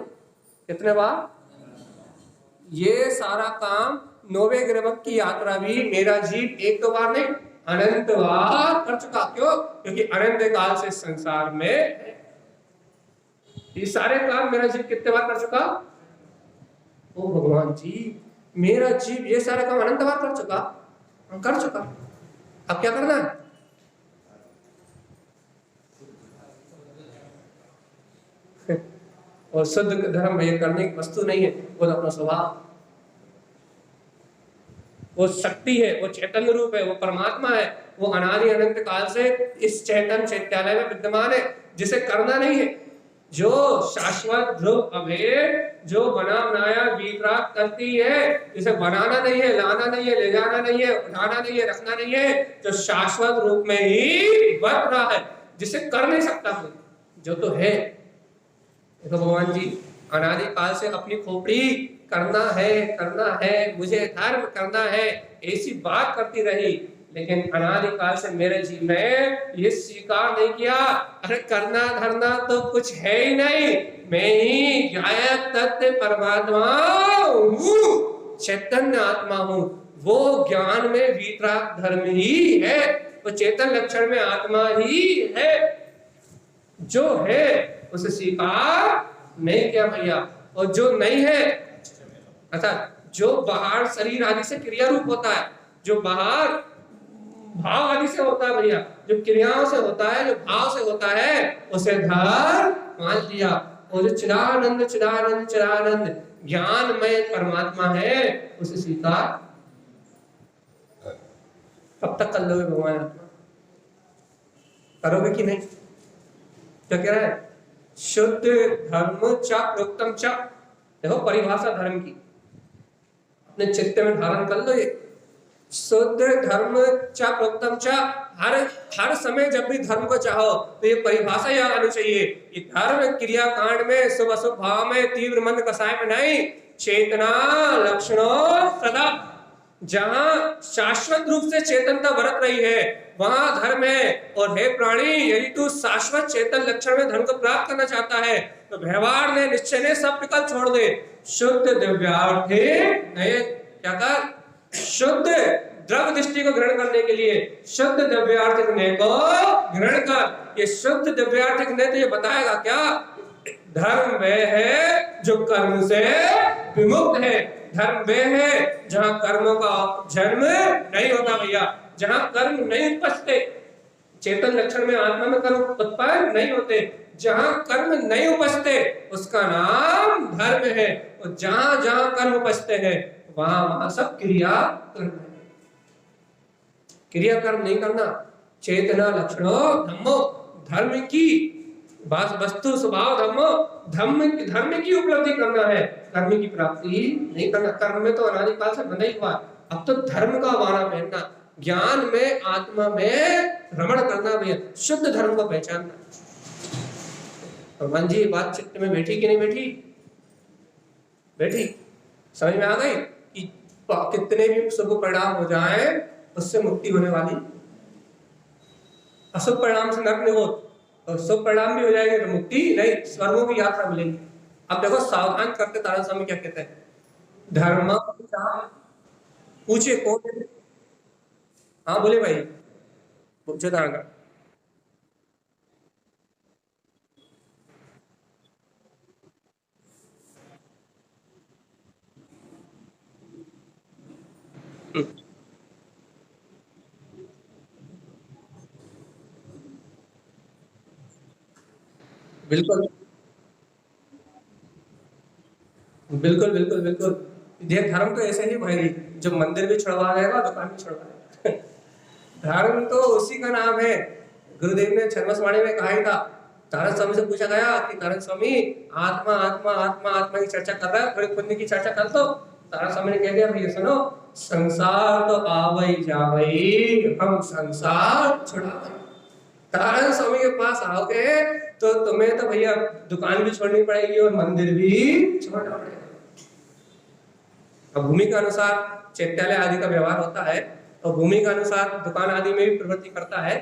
कितने बार? ये सारा काम नौवे गिरवक की यात्रा भी मेरा जीव एक दो बार नहीं अनंत बार कर चुका। क्यों? क्योंकि अनंत काल से संसार में ये सारे काम मेरा जीव कितने बार कर चुका? ओ भगवान जी, मेरा जीव ये सारे काम अनंत बार कर चुका, कर चुका। अब क्या करना है? और शुद्ध धर्म ये करने की वस्तु नहीं है, वो अपना स्वभाव, वो शक्ति है, वो चैतन्य रूप है, वो परमात्मा है, वो अनादि अनंत काल से इस चैतन्य चैत्यालय में विद्यमान है, जिसे करना नहीं है, जो शाश्वत ध्रुव अभेद, जो बना बनाया वीतराग करती है, जिसे बनाना नहीं है, लाना नहीं है, ले जाना नहीं है, उठाना नहीं है, रखना नहीं है, जो शाश्वत रूप में ही वर्त रहा है, जिसे कर नहीं सकता कोई, जो तो है। देखो भगवान जी अनादि काल से अपनी खोपड़ी करना है, मुझे धर्म करना है, ऐसी बात करती रही, लेकिन अनादि काल से मेरे जीव ने ये स्वीकार नहीं किया, अरे करना धरना तो कुछ है ही नहीं, मैं ही गायक तत्व परमात्मा हूँ, चैतन्य आत्मा हूँ, वो ज्ञान में वीतराग धर्म ही है, वो चेतन लक्षण में आत्मा ही है, जो है उसे स्वीकार नहीं किया भैया, और जो नहीं है, अर्थात जो बाहर शरीर आदि से क्रिया रूप होता है, जो बाहर भाव आदि से होता है भैया, जो क्रियाओं से होता है, जो भाव से होता है, उसे धर्म मान लिया, और जो चिदानंद चिदानंद चिदानंद ज्ञानमय परमात्मा है उसे स्वीकार कब तक कर लोगे भगवान? करोगे कि नहीं? क्या कह रहा है? शुद्ध धर्म च प्रोक्तम च, देखो परिभाषा धर्म की अपने चित्त में धारण कर लो। ये शुद्ध धर्म च प्रोक्तम च, हर हर समय जब भी धर्म को चाहो तो ये परिभाषा याद आनी चाहिए कि धर्म क्रिया कांड में शुभ अशुभ भाव में तीव्र मंद कसाय में नहीं, चेतना लक्षणों सदा। जहां शाश्वत रूप से चेतनता बरत रही है वहां धर्म है। और हे प्राणी, यदि तू शाश्वत चेतन लक्षण में धर्म को प्राप्त करना चाहता है तो व्यवहार ने निश्चय ने सब विकल्प छोड़ दे। शुद्ध दिव्यार्थे नए क्या कर, शुद्ध द्रव दृष्टि को ग्रहण करने के लिए शुद्ध दिव्यार्थिक नय को ग्रहण कर। ये शुद्ध दिव्यार्थिक नय तो ये बताएगा क्या, धर्म वह है जो कर्म से विमुक्त है। धर्म वह है जहां कर्मों का जन्म नहीं होता भैया, जहां कर्म नहीं उपजते। चेतन लक्षण में आत्मा में कर्म उत्पन्न नहीं होते, जहां कर्म नहीं उपजते उसका नाम धर्म है। और जहां जहां कर्म उपजते हैं वहां वहां सब क्रिया कर्म है। क्रिया कर्म नहीं करना, चेतना लक्षणों धम्मो, धर्म की वस्तु स्वभाव धम्मो, धर्म की उपलब्धि करना है, कर्म की प्राप्ति नहीं करना। कर्म में तो अनादिकाल से बंधा ही हुआ, अब तो धर्म का वारा पहनना, ज्ञान में आत्मा में भ्रमण करना भैया, शुद्ध धर्म को पहचानना। भगवान जी बात चित्त में बैठी कि नहीं बैठी? बैठी, समझ में आ गई कि कितने भी शुभ परिणाम हो जाए उससे मुक्ति होने वाली, अशुभ परिणाम से नरक नहीं हो, और शुभ परिणाम भी हो जाएंगे तो मुक्ति नहीं, स्वर्गों की यात्रा मिलेगी। अब देखो सावधान करते तारा स्वामी क्या कहते हैं, धर्म पूछे कौन? हाँ बोले भाई, पूछो तारा। बिल्कुल बिल्कुल बिल्कुल बिल्कुल, देख धर्म तो ऐसे ही भाई, जो मंदिर भी छुड़वा देगा दुकान भी छुड़वा देगा। धर्म तो उसी का नाम है। गुरुदेव ने छद्मस्वाणी में कहा ही था, तारण स्वामी से पूछा गया कि तारण स्वामी आत्मा आत्मा आत्मा आत्मा की चर्चा कर रहा है, थोड़ी पुण्य की चर्चा कर दो। तारण स्वामी ने कह दिया भैया सुनो, संसार तो आवई जावई, हम संसार छुड़ावई। तारण स्वामी के पास आओगे तो तुम्हें तो भैया दुकान भी छोड़नी पड़ेगी और मंदिर भी छोड़ना पड़ेगा। अब भूमि के अनुसार चैत्यालय आदि का व्यवहार होता है और भूमि के अनुसार दुकान आदि में भी प्रवृत्ति करता है,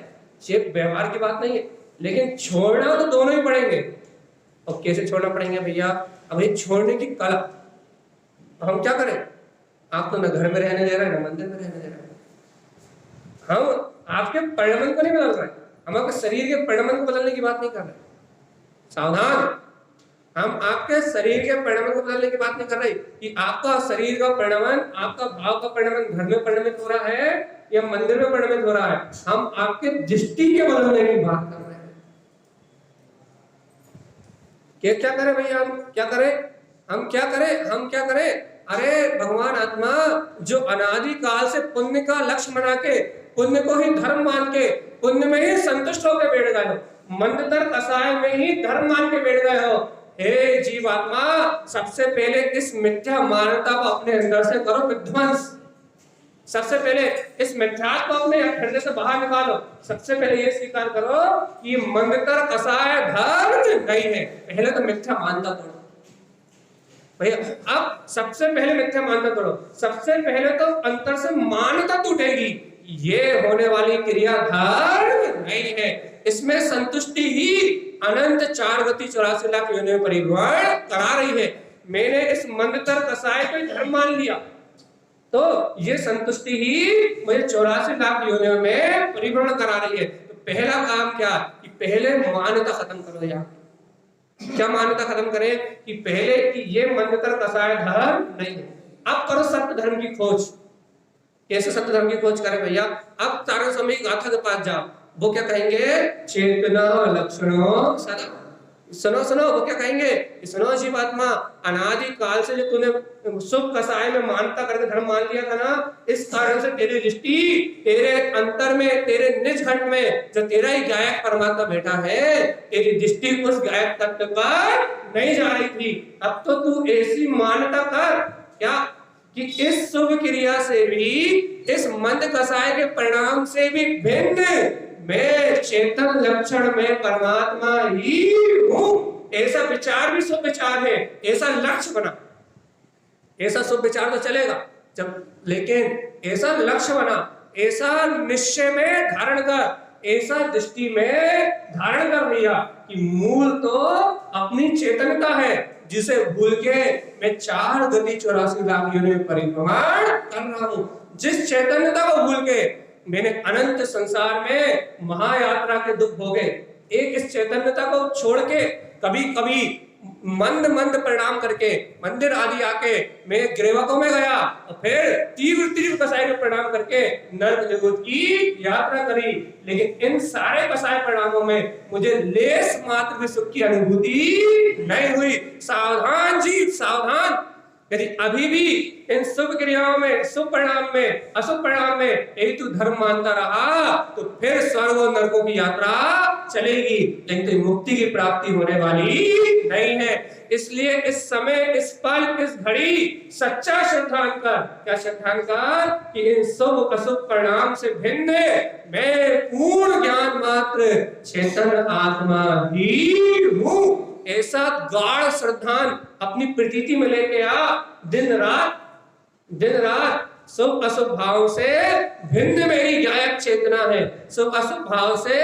ये व्यवहार की बात नहीं है, लेकिन छोड़ना तो दोनों ही पड़ेंगे। और कैसे छोड़ना पड़ेंगे भैया? अब ये छोड़ने की कला, हम क्या करें? आप तो न घर में रहने दे रहे हैं न मंदिर में रहने दे रहे हैं। हम आपके परिणाम को नहीं बदल रहे, हम आपके शरीर के परिणाम को बदलने की बात नहीं कर रहे। सावधान, हम आपके शरीर के परिणाम को बदलने की बात नहीं कर रहे कि आपका शरीर का परिणाम, आपका भाव का परिणाम घर में परिणमित हो रहा है या मंदिर में परिणमित हो रहा है। हम आपके दृष्टि के बदलने की बात कर रहे हैं। क्या करें भैया? हम क्या करें? हम क्या करें? हम क्या करें? अरे भगवान आत्मा जो अनादि काल से पुण्य का लक्ष्य बना के, पुण्य को ही धर्म मान के, पुण्य में ही संतुष्ट होकर बैठ गए हो, मंदतर कसाय में ही धर्म मान के बैठ गए हो। हे जीवात्मा, सबसे पहले इस मिथ्या मान्यता को अपने अंदर से करो विध्वंस। सबसे पहले इस मिथ्यात्व को अपने हृदय से बाहर निकालो। सबसे पहले ये स्वीकार करो कि मंदतर कसाय धर्म नहीं है। पहले तो मिथ्या मान्यता तोड़ो भैया, अब सबसे पहले मिथ्या मान्यता तोड़ो। सबसे पहले तो अंतर से मान्यता टूटेगी, ये होने वाली क्रिया धर्म नहीं है, इसमें संतुष्टि ही अनंत 4 गति 84 लाख योनियों में परिभ्रमण करा रही है। मैंने इस मंदतर कसाय को धर्म मान लिया तो ये संतुष्टि ही मुझे 84 लाख योनियों में परिभ्रमण करा रही है। तो पहला काम क्या कि पहले मान्यता खत्म करो। यार क्या मान्यता खत्म करें कि पहले कि ये मंदतर कसाय धर्म नहीं है। अब करो सत्य धर्म की खोज। कैसे सत्य धर्म की खोज करें भैया? अब तारण स्वामी गाथा के पास जाओ, वो क्या कहेंगे? चेतना लक्षणों सदा। सुनो सुनो, वो क्या कहेंगे? सुनो जीवात्मा, अनादि काल से जो तूने शुभ कसाय में मानता करके धर्म मान लिया था ना, इस कारण से तेरी दृष्टि तेरे अंतर में, तेरे निज घट में जो तेरा ही गायक परमात्मा बैठा है, तेरी दृष्टि उस गायक तत्व पर नहीं जा रही थी। अब तो तू ऐसी मान्यता कर क्या कि इस शुभ क्रिया से भी, इस मंद कसाय के परिणाम से भी भिन्न मैं चेतन लक्षण में परमात्मा ही हूं, ऐसा विचार भी शुभ विचार है, ऐसा लक्ष्य बना। ऐसा शुभ विचार तो चलेगा जब, लेकिन ऐसा लक्ष्य बना, ऐसा निश्चय में धारण कर, ऐसा दृष्टि में धारण कर लिया कि मूल तो अपनी चेतनता है, जिसे भूल के मैं 4 गति 84 लाख योनि में परिभ्रमण कर रहा हूं। जिस चैतन्यता को भूल के मैंने अनंत संसार में महायात्रा के दुख भोगे, एक इस चैतन्यता को छोड़ के कभी कभी मंद मंद परिणाम करके मंदिर आदि आके मैं गिरवकों में गया और फिर तीव्र तीव्र कसाय के परिणाम करके नर्क जगत की यात्रा करी, लेकिन इन सारे कसाय परिणामों में मुझे लेस मात्र भी सुख की अनुभूति नहीं हुई। सावधान जीव सावधान, यदि अभी भी इन शुभ क्रियाओं में, शुभ परिणाम में, अशुभ परिणाम में यही तू धर्म मानता रहा तो फिर स्वर्ग और नरकों की यात्रा चलेगी, लेकिन तो मुक्ति की प्राप्ति होने वाली नहीं है। इसलिए इस समय, इस पल, इस घड़ी सच्चा श्रद्धान कर, क्या श्रद्धान कर कि इन शुभ अशुभ परिणाम से भिन्न मैं पूर्ण ज्ञान मात्र चेतन आत्मा ही हूं। ऐसा गाढ़ श्रद्धान अपनी प्रतीति में लेके आ, दिन रात शुभ अशुभ भाव से भिन्न मेरी गायक चेतना है, शुभ अशुभ भाव से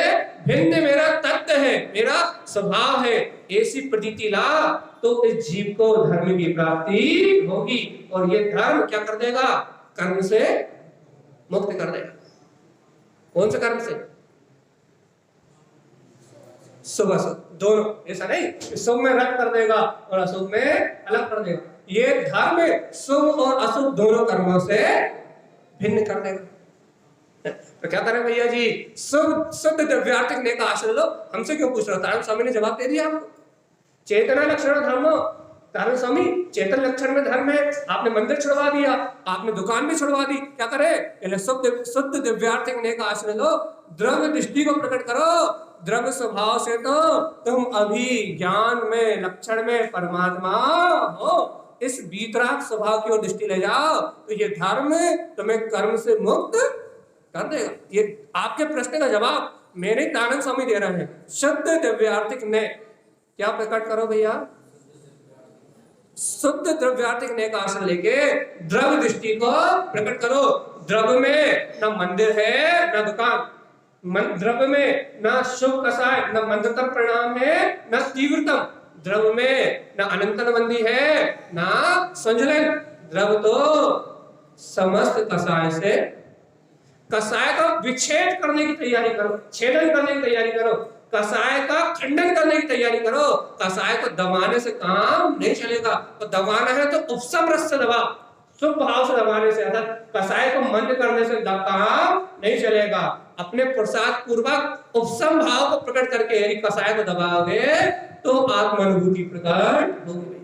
भिन्न मेरा तत्व है, मेरा स्वभाव है, ऐसी प्रतीति ला तो इस जीव को धर्म की प्राप्ति होगी। और ये धर्म क्या कर देगा? कर्म से मुक्त कर देगा। कौन से कर्म से? शुभ अशुभ दोनों, ऐसा नहीं शुभ में रद्द कर देगा और अशुभ में अलग कर देगा। ये धर्म शुभ और अशुभ दोनों कर्मों से भिन्न कर देगा। तो क्या करें भैया जी? शुद्ध द्रव्यार्थिक नेक आश्रय लो। हमसे क्यों पूछ रहा? तारण स्वामी ने जवाब दे दिया आपको। चेतना लक्षण धर्म, तारण स्वामी चेतन लक्षण में धर्म है। आपने मंदिर छुड़वा दिया, आपने दुकान भी छुड़वा दी, क्या करे? शुद्ध दिव्यार्थिक नेक आश्रय लो, द्रव्य दृष्टि को प्रकट करो। द्रव्य स्वभाव से तो तुम अभी ज्ञान में, लक्षण में परमात्मा हो। इस वीतराग स्वभाव की ओर दृष्टि ले जाओ तो ये धर्म तुम्हें कर्म से मुक्त कर देगा। ये आपके प्रश्न का जवाब मेरे तारण स्वामी दे रहे हैं। शुद्ध दिव्यार्थिक ने क्या प्रकट करो भैया? शुद्ध द्रव्यार्थिक नेक आश्रय लेके द्रव्य दृष्टि को प्रकट करो। द्रव्य में न मंदिर है न दुकान, द्रव्य में न शुभ कसाय, न मंदतर परिणाम है न तीव्रतम, द्रव्य में न अनंतन बंदी है न संजलन। द्रव्य तो समस्त कसाय से, कसाय का विच्छेद करने की तैयारी करो, छेदन करने की तैयारी करो, कसाय का खंडन करने की तैयारी करो। कसाय को दबाने से काम नहीं चलेगा। तो दबाना है तो उपशम रस से दबा, शुभ भाव से दबाने से, अर्थात कसाय को मंद करने से काम नहीं चलेगा। अपने प्रसाद पूर्वक उपशम भाव को प्रकट करके यदि कसाय को दबाओगे तो आत्मानुभूति प्रकट होगी।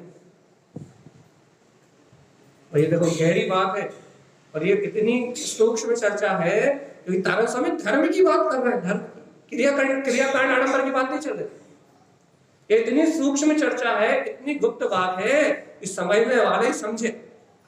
और ये देखो गहरी बात है और ये कितनी सूक्ष्म चर्चा है, क्योंकि तारण स्वामी धर्म की बात कर रहे हैं, धर्म क्रियाकांड आडंबर की बात नहीं चल रही। इतनी सूक्ष्म चर्चा है, इतनी गुप्त बात है कि समझने वाले समझे,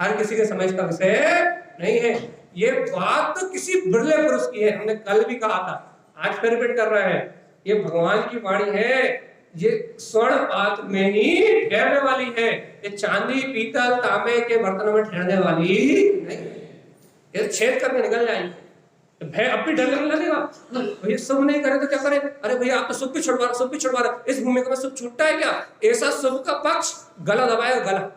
हर किसी के समझ का विषय नहीं है। ये बात तो किसी बिरले पुरुष की है। हमने कल भी कहा था, आज फिर रिपीट कर रहे हैं, ये भगवान की वाणी है। ये स्वर्ण पात्र में ही ठहरने वाली है, ये चांदी पीतल तांबे के बर्तनों में ठहरने वाली नहीं। ये छेद करके निकल जाएंगे। भय अब भी डर लगेगा, भैया शुभ नहीं करे तो क्या करे? अरे भैया आप तो शुभ भी छुड़वा रहे, इस भूमिका में शुभ छूटता है क्या? ऐसा शुभ का पक्ष गला दबाएगा, गला।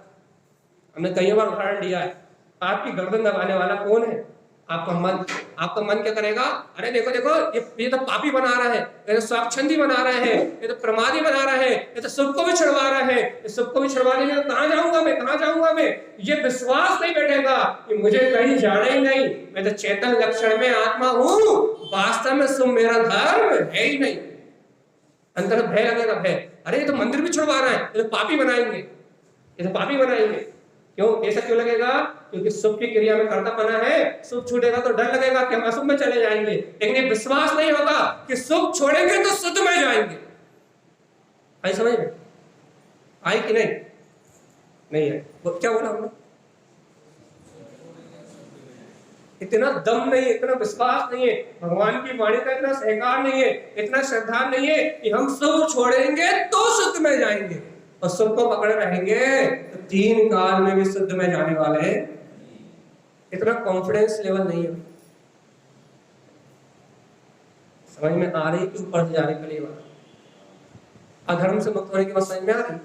हमने कई बार उदाहरण दिया है। आपकी गर्दन दबाने वाला कौन है? आपका मन क्या करेगा? अरे देखो ये तो पापी बना रहे हैं, ये तो स्वाक्षंदी बना रहे हैं, ये तो प्रमादी बना रहे हैं, ये तो शुभ को भी छुड़वा रहे हैं। ये शुभ को भी छुड़वा देंगे तो कहाँ जाऊंगा मैं? ये विश्वास नहीं बैठेगा कि मुझे कहीं जाना ही नहीं, मैं तो चेतन लक्षण में आत्मा हूँ, वास्तव में शुभ मेरा धर्म है ही नहीं। अंतर भय लगेगा, भय। अरे ये तो मंदिर भी छुड़वा रहे हैं, ये तो पापी बनाएंगे। क्यों? ऐसा क्यों लगेगा? क्योंकि शुभ की क्रिया में कर्तापना है। शुभ छूटेगा तो डर लगेगा कि हम अशुभ में चले जाएंगे, लेकिन ये विश्वास नहीं होगा कि शुभ छोड़ेंगे तो शुद्ध में जाएंगे। आई समझ में? आई कि नहीं? नहीं है। क्या बोला हमने? इतना दम नहीं है, इतना विश्वास नहीं है, भगवान की वाणी का इतना सहकार नहीं है, इतना श्रद्धा नहीं है कि हम सब छोड़ेंगे तो शुद्ध में जाएंगे, और शुद्ध को पकड़े रहेंगे तो 3 काल में भी शुद्ध में जाने वाले हैं। इतना कॉन्फिडेंस लेवल नहीं है। समझ में आ रही कि ऊपर से जाने के लिए अधर्म से मुक्त होने की बात समझ में आ रही?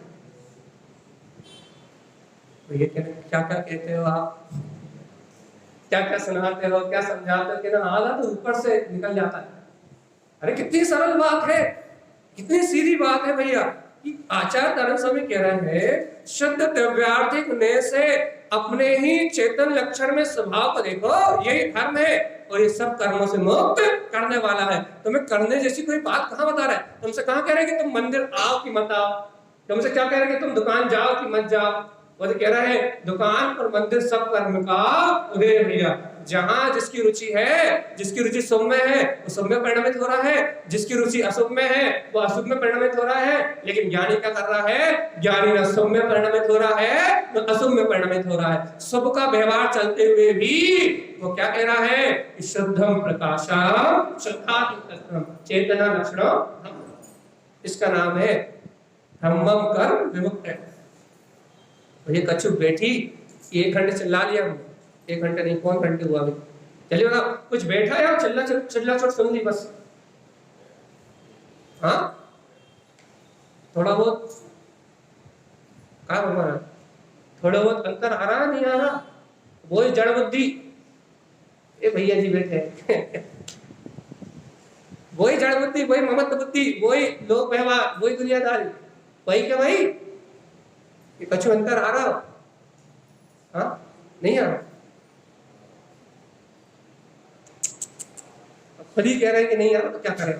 तो ये क्या क्या कहते हो आप, क्या क्या सुनाते हो, क्या समझाते हो कि ना आधा तो ऊपर से निकल जाता है। अरे कितनी सरल बात है, कितनी सीधी बात है भैया कि आचार्य धर्म स्वामी कह रहे हैं शुद्ध द्रव्यार्थिक होने से अपने ही चेतन लक्षण में स्वभाव को देखो, यही धर्म है और ये सब कर्मों से मुक्त करने वाला है। तुम्हें करने जैसी कोई बात कहां बता रहा है? तुमसे कहां कह रहे हैं कि तुम मंदिर आओ कि मत आओ? तुमसे क्या कह रहे हैं कि तुम दुकान जाओ कि मत जाओ? वो तो कह रहा है दुकान और मंदिर सब कर्म का उदय भैया। जहां जिसकी रुचि है, जिसकी रुचि शुभ में है वो शुभ में परिणमित हो रहा है, जिसकी रुचि अशुभ में है वो अशुभ में परिणमित हो रहा है। लेकिन ज्ञानी क्या कर रहा है? ज्ञानी न शुभ में परिणमित हो रहा है न अशुभ में परिणमित हो रहा है। शुभ का व्यवहार चलते हुए भी वो क्या कह रहा है कि शुद्धम प्रकाशम शुद्धात्म चेतना लक्षणम, इसका नाम है धम्मम कर्म विमुक्त है। तो ये कछु बैठी 1 घंटे चिल्ला लिया हम, 1 घंटे नहीं, कौन घंटे हुआ अभी? चलिए बताओ, कुछ बैठा है और चिल्ला चोट सुन ली बस? हाँ थोड़ा बहुत क्या होगा, थोड़ा बहुत अंतर आ रहा नहीं आ रहा? वही जड़ बुद्धि, ए भैया जी बैठे वही जड़ बुद्धि, वही ममत्व बुद्धि, वही लोक व्यवहार, वही दुनियादारी, वही क्या भाई? ये कछु अंतर आ रहा? हाँ नहीं आ रहा? खुद ही कह रहे हैं कि नहीं आ रहा तो क्या करें?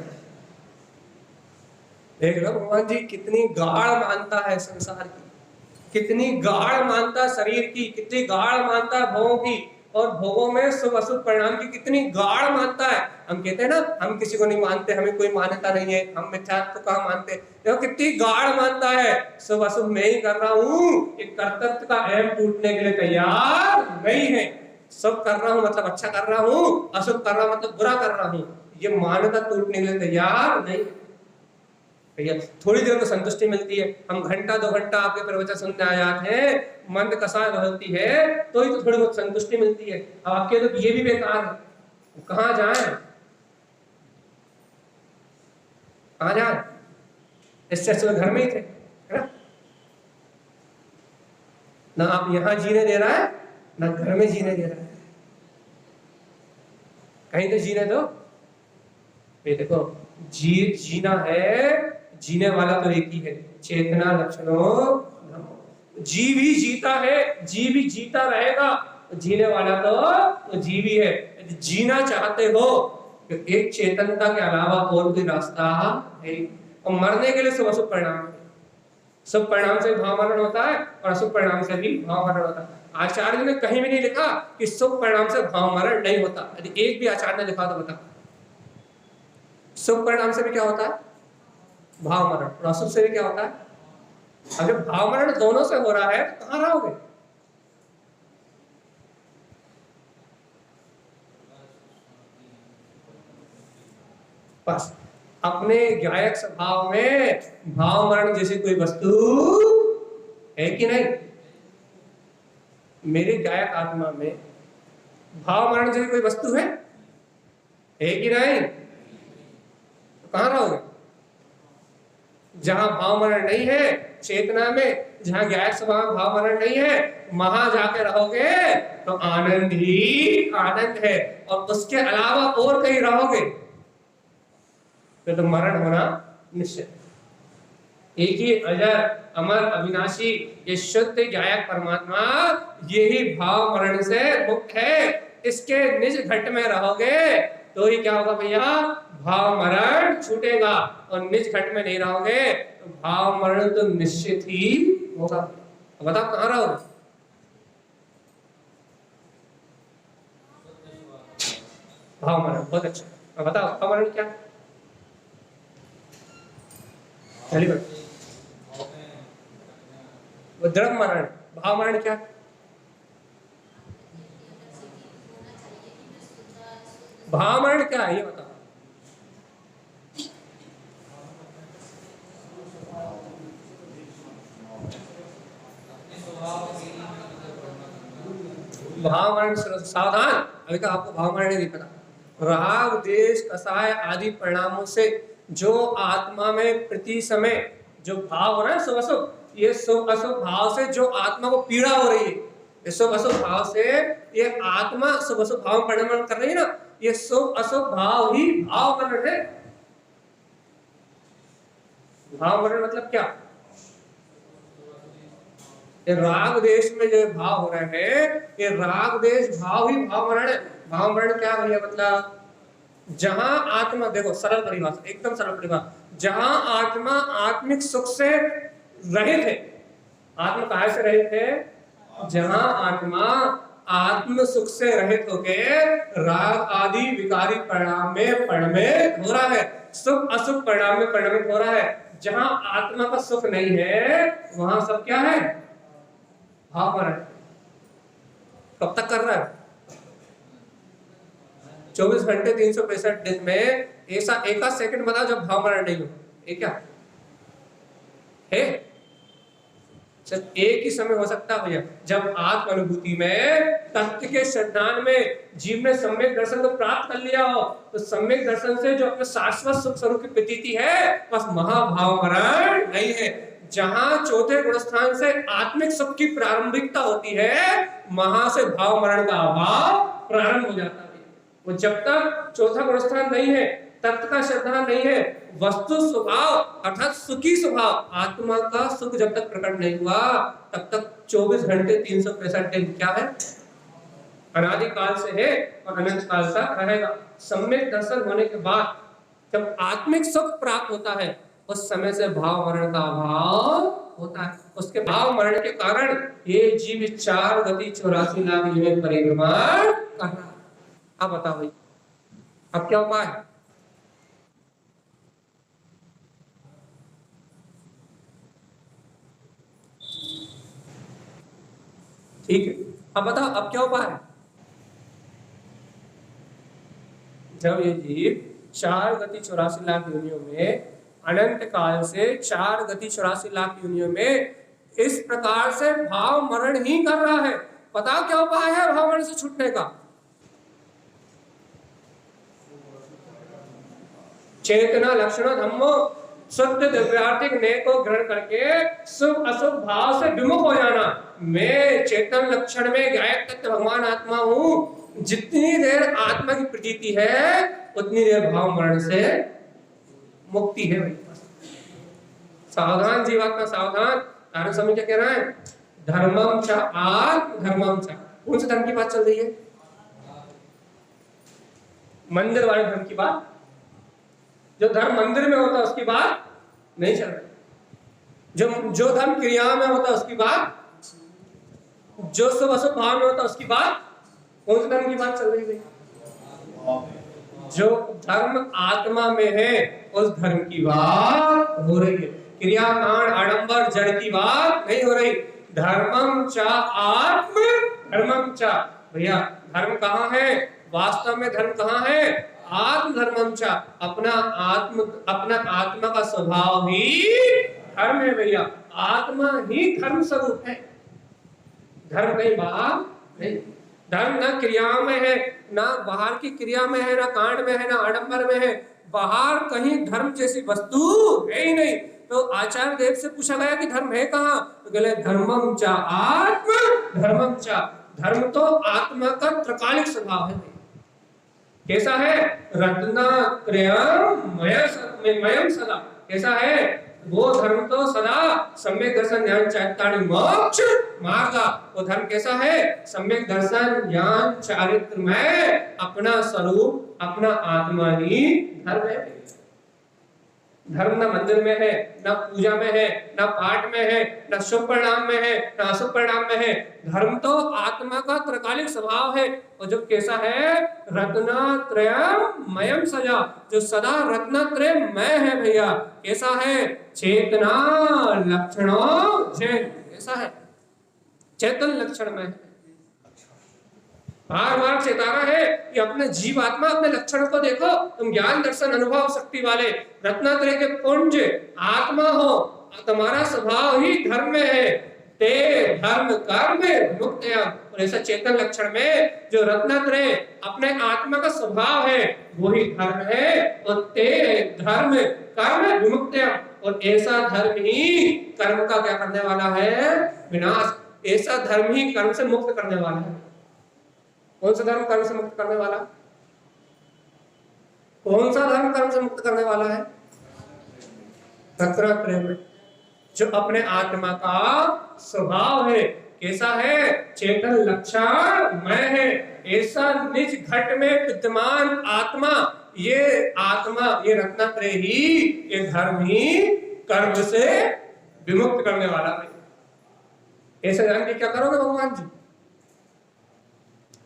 देख लो भगवान जी कितनी गाढ़ मानता है संसार की, कितनी गाढ़ मानता शरीर की, कितनी गाढ़ मानता भोगों की, और भोगों में शुभ अशुभ परिणाम की कितनी गाढ़ मानता है। हम कहते हैं ना हम किसी को नहीं मानते, हमें कोई मान्यता नहीं है, हम मिथ्यात्व को कहाँ मानते? देखो कितनी गाढ़ मानता है। शुभ अशुभ मैं ही कर रहा हूँ, एक कर्तव्य का अहम टूटने के लिए तैयार नहीं है। शुभ कर रहा हूँ मतलब अच्छा कर रहा हूँ, अशुभ कर रहा हूँ मतलब बुरा कर रहा हूँ, ये मान्यता टूटने के लिए तैयार नहीं। थोड़ी देर को संतुष्टि मिलती है, हम घंटा 2 घंटा आपके प्रवचन सुनने आ जाते हैं, मन कसाय होती है तो ही तो थोड़ी बहुत संतुष्टि मिलती है। अब आपके तो ये भी बेकार है, कहाँ जाए, कहाँ जाए? इससे अच्छा घर में ही थे, है ना? ना आप यहाँ जीने दे रहा है ना घर में जीने दे रहा है, कहीं तो जीने दो। ये देखो जीना है, जीने वाला तो एक ही है, चेतना लक्षणों। जीव ही जीता है, जीव ही जीता रहेगा, जीने वाला तो जीव ही है। यदि जीना चाहते हो तो एक चेतनता के अलावा और कोई रास्ता है। और मरने के लिए सब अशुभ परिणाम है, सब परिणाम से भाव मरण होता है और अशुभ परिणाम से भी भाव मरण होता है। आचार्य ने कहीं भी नहीं लिखा कि शुभ परिणाम से भाव मरण नहीं होता। यदि एक भी आचार्य ने लिखा तो बता, शुभ परिणाम से भी क्या होता है? भाव मरण। और अशुभ से भी क्या होता है? अगर भाव मरण दोनों से हो रहा है तो कहां रहोगे? बस अपने गायक स्वभाव में भाव मरण जैसी कोई वस्तु है कि नहीं? मेरे गायक आत्मा में भाव मरण जैसी कोई वस्तु है कि नहीं? तो कहां रहोगे? जहां भाव मरण नहीं है चेतना में, जहां गायक स्वभाव में भाव मरण नहीं है, वहां जाके रहोगे तो आनंद ही आनंद है। और उसके अलावा और कहीं रहोगे तो मरण होना निश्चित। एक ही अजर अमर अविनाशी ये शुद्ध गायक परमात्मा यही भाव मरण से मुक्त है। इसके निज घट में रहोगे तो ही क्या होगा भैया? भाव मरण छूटेगा। और निज घट में नहीं रहोगे तो भाव मरण तो निश्चित ही होगा। बताओ कहां रहोगे? भाव मरण। बहुत अच्छा, बताओ भाव मरण क्या? वो द्रव्य मरण। भाव मरण क्या? भावमरण क्या है ये बताओ। भावमरण सावधान, अभी तक आपको भावमरण नहीं पता। राग देश कसाय आदि परिणामों से जो आत्मा में प्रति समय जो भाव हो रहा है शुभ अशुभ, ये शुभ अशुभ भाव से जो आत्मा को पीड़ा हो रही है, ये शुभ अशुभ भाव से ये आत्मा शुभ अशुभ भाव परिणाम कर रही है ना, ये शुभ अशुभ भाव ही भाव मरण है। भाव मरण मतलब क्या? ये राग देश में जो भाव हो रहे हैं, ये राग देश भाव ही भाव मरण है। भाव मरण क्या भैया मतलब? जहां आत्मा, देखो सरल परिभाषा, एकदम सरल परिभाषा, जहां आत्मा आत्मिक सुख से रहित है। आत्मा कहाँ से रहित है? जहां आत्मा आत्म सुख से रहित होकर राग आदि विकारी परिणाम में परिणमित हो रहा है, शुभ अशुभ परिणाम में परिणमित हो रहा है। जहां आत्मा का सुख नहीं है वहां सब क्या है? भाव मरण। कब तक कर रहा है? 24 घंटे 365 दिन में ऐसा एक सेकंड बताओ जब भाव मरण नहीं हो। ये क्या है? सिर्फ एक ही समय हो सकता है भैया, जब आत्म अनुभूति में तत्व के संधान में जीव ने सम्यक दर्शन को प्राप्त कर लिया हो, तो सम्यक दर्शन से जो अपने शाश्वत सुख स्वरूप की प्रतीति है, बस महाभाव मरण नहीं है। जहां चौथे गुणस्थान से आत्मिक सुख की प्रारंभिकता होती है, वहां से भाव मरण का अभाव प्रारंभ हो जाता है। वो जब तक चौथा गुणस्थान नहीं है, तत्व का श्रद्धा नहीं है, वस्तु स्वभाव अर्थात सुखी स्वभाव आत्मा का सुख जब तक प्रकट नहीं हुआ, तब तक 24 घंटे 365 दिन क्या है? अनादि काल से है और अनंत काल तक रहेगा। सम्यक दर्शन होने के बाद जब आत्मिक सुख प्राप्त होता है, उस समय से भाव मरण का अभाव होता है। उसके भाव मरण के कारण ये जीव 4 गति 84 लाख में परिक्रमा कर रहा है। अब बताओ भाई, अब क्या उपाय है? ठीक है, अब बताओ अब क्या उपाय है? जब ये जीव 4 गति 84 लाख योनियों में अनंत काल से 4 गति 84 लाख योनियों में इस प्रकार से भाव मरण ही कर रहा है, बताओ क्या उपाय है भाव मरण से छूटने का? चेतना लक्षण धम्मो शुद्ध दिव्यार्थिक ने को ग्रहण करके शुभ अशुभ भाव से विमुख हो जाना। मैं चेतन लक्षण में गायक तत्व भगवान आत्मा हूं। जितनी देर आत्मा की प्रतीति है उतनी देर भाव मरण से मुक्ति है। सावधान जीवात्मा सावधान। कारण समय क्या कह रहा है? धर्मम च आत्म धर्मम च। कौन से धर्म की बात चल रही है? मंदिर वाले धर्म की बात। जो धर्म मंदिर में होता है उसकी बात नहीं चल रही। जो धर्म क्रिया में होता है उसकी बात, जो शुभ अशुभ भाव में होता है उसकी बात, कौन से धर्म की बात चल रही है? जो धर्म आत्मा में है उस धर्म की बात हो रही है। क्रिया कांड आडंबर जड़ की बात नहीं हो रही। धर्मम च आत्म धर्मम च। भैया धर्म कहाँ है? वास्तव में धर्म कहाँ है? आत्म धर्मम च। अपना आत्मा का स्वभाव ही धर्म है भैया। आत्मा ही धर्म स्वरूप है, धर्म कहीं बाहर नहीं। धर्म ना क्रिया में है, ना बाहर की क्रिया में है, ना कांड में है, ना आडंबर में है। बाहर कहीं धर्म जैसी वस्तु है ही नहीं। तो आचार्य देव से पूछा गया कि धर्म है कहाँ? तो कहले धर्मम च आत्म धर्मम च। धर्म तो आत्मा का त्रिकालिक स्वभाव है। कैसा है? रत्नात्रयम् मयम् सदा। कैसा है? वो धर्म तो सदा सम्यक दर्शन ज्ञान चारित्र मोक्ष मार्ग। वो धर्म कैसा है? सम्यक दर्शन ज्ञान चारित्र में अपना स्वरूप अपना आत्मा ही धर्म है। धर्म ना मंदिर में है, ना पूजा में है, ना पाठ में है, ना शुभ परिणाम में है, ना अशुभ परिणाम में है। धर्म तो आत्मा का त्रिकालिक स्वभाव है। और जो कैसा है? रत्नात्रयम् मयम् सजा। जो सदा रत्नात्रय मय है भैया। कैसा है? चेतना लक्षणों चेत। कैसा है? चेतन लक्षण में। बार बार चेताना है कि अपने जीव आत्मा अपने लक्षणों को देखो। तुम ज्ञान दर्शन अनुभव शक्ति वाले रत्नात्रय के पुंज आत्मा हो, तुम्हारा स्वभाव ही धर्म में है। ते धर्म कर्म मुक्तया, और ऐसा चेतन लक्षण में जो रत्नात्रय अपने आत्मा का स्वभाव है वही धर्म है। और ते धर्म कर्म विमुक्तया, और ऐसा धर्म ही कर्म का क्या करने वाला है? विनाश। ऐसा धर्म ही कर्म से मुक्त करने वाला है। कौन सा धर्म कर्म से मुक्त करने वाला? कौन सा धर्म कर्म से मुक्त करने वाला है? रत्नात्रय में जो अपने आत्मा का स्वभाव है, कैसा है? चेतन लक्षण मय है। ऐसा निज घट में विद्यमान आत्मा, ये आत्मा, ये रत्नात्रय ही, ये धर्म ही कर्म से विमुक्त करने वाला है। ऐसा जान के क्या करोगे भगवान जी?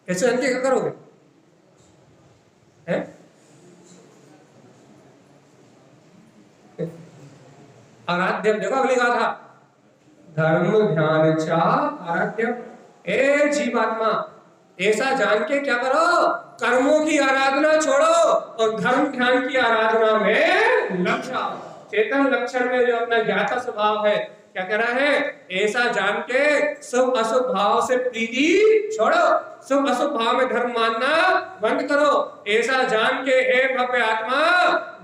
ऐसे जान के क्या करोगे? है? आराध्यम, देखो अगली गाथा, धर्म ध्यान चा आराध्यम। ए जीवात्मा, ऐसा जान के क्या करो? कर्मों की आराधना छोड़ो और धर्म ध्यान की आराधना में लग जाओ। चेतन लक्षण में जो अपना ज्ञाता स्वभाव है, क्या कह रहा है? ऐसा जान के शुभ अशुभ भाव से प्रीति छोड़ो, शुभ अशुभ भाव में धर्म मानना बंद करो। ऐसा जान के हे भव्य आत्मा,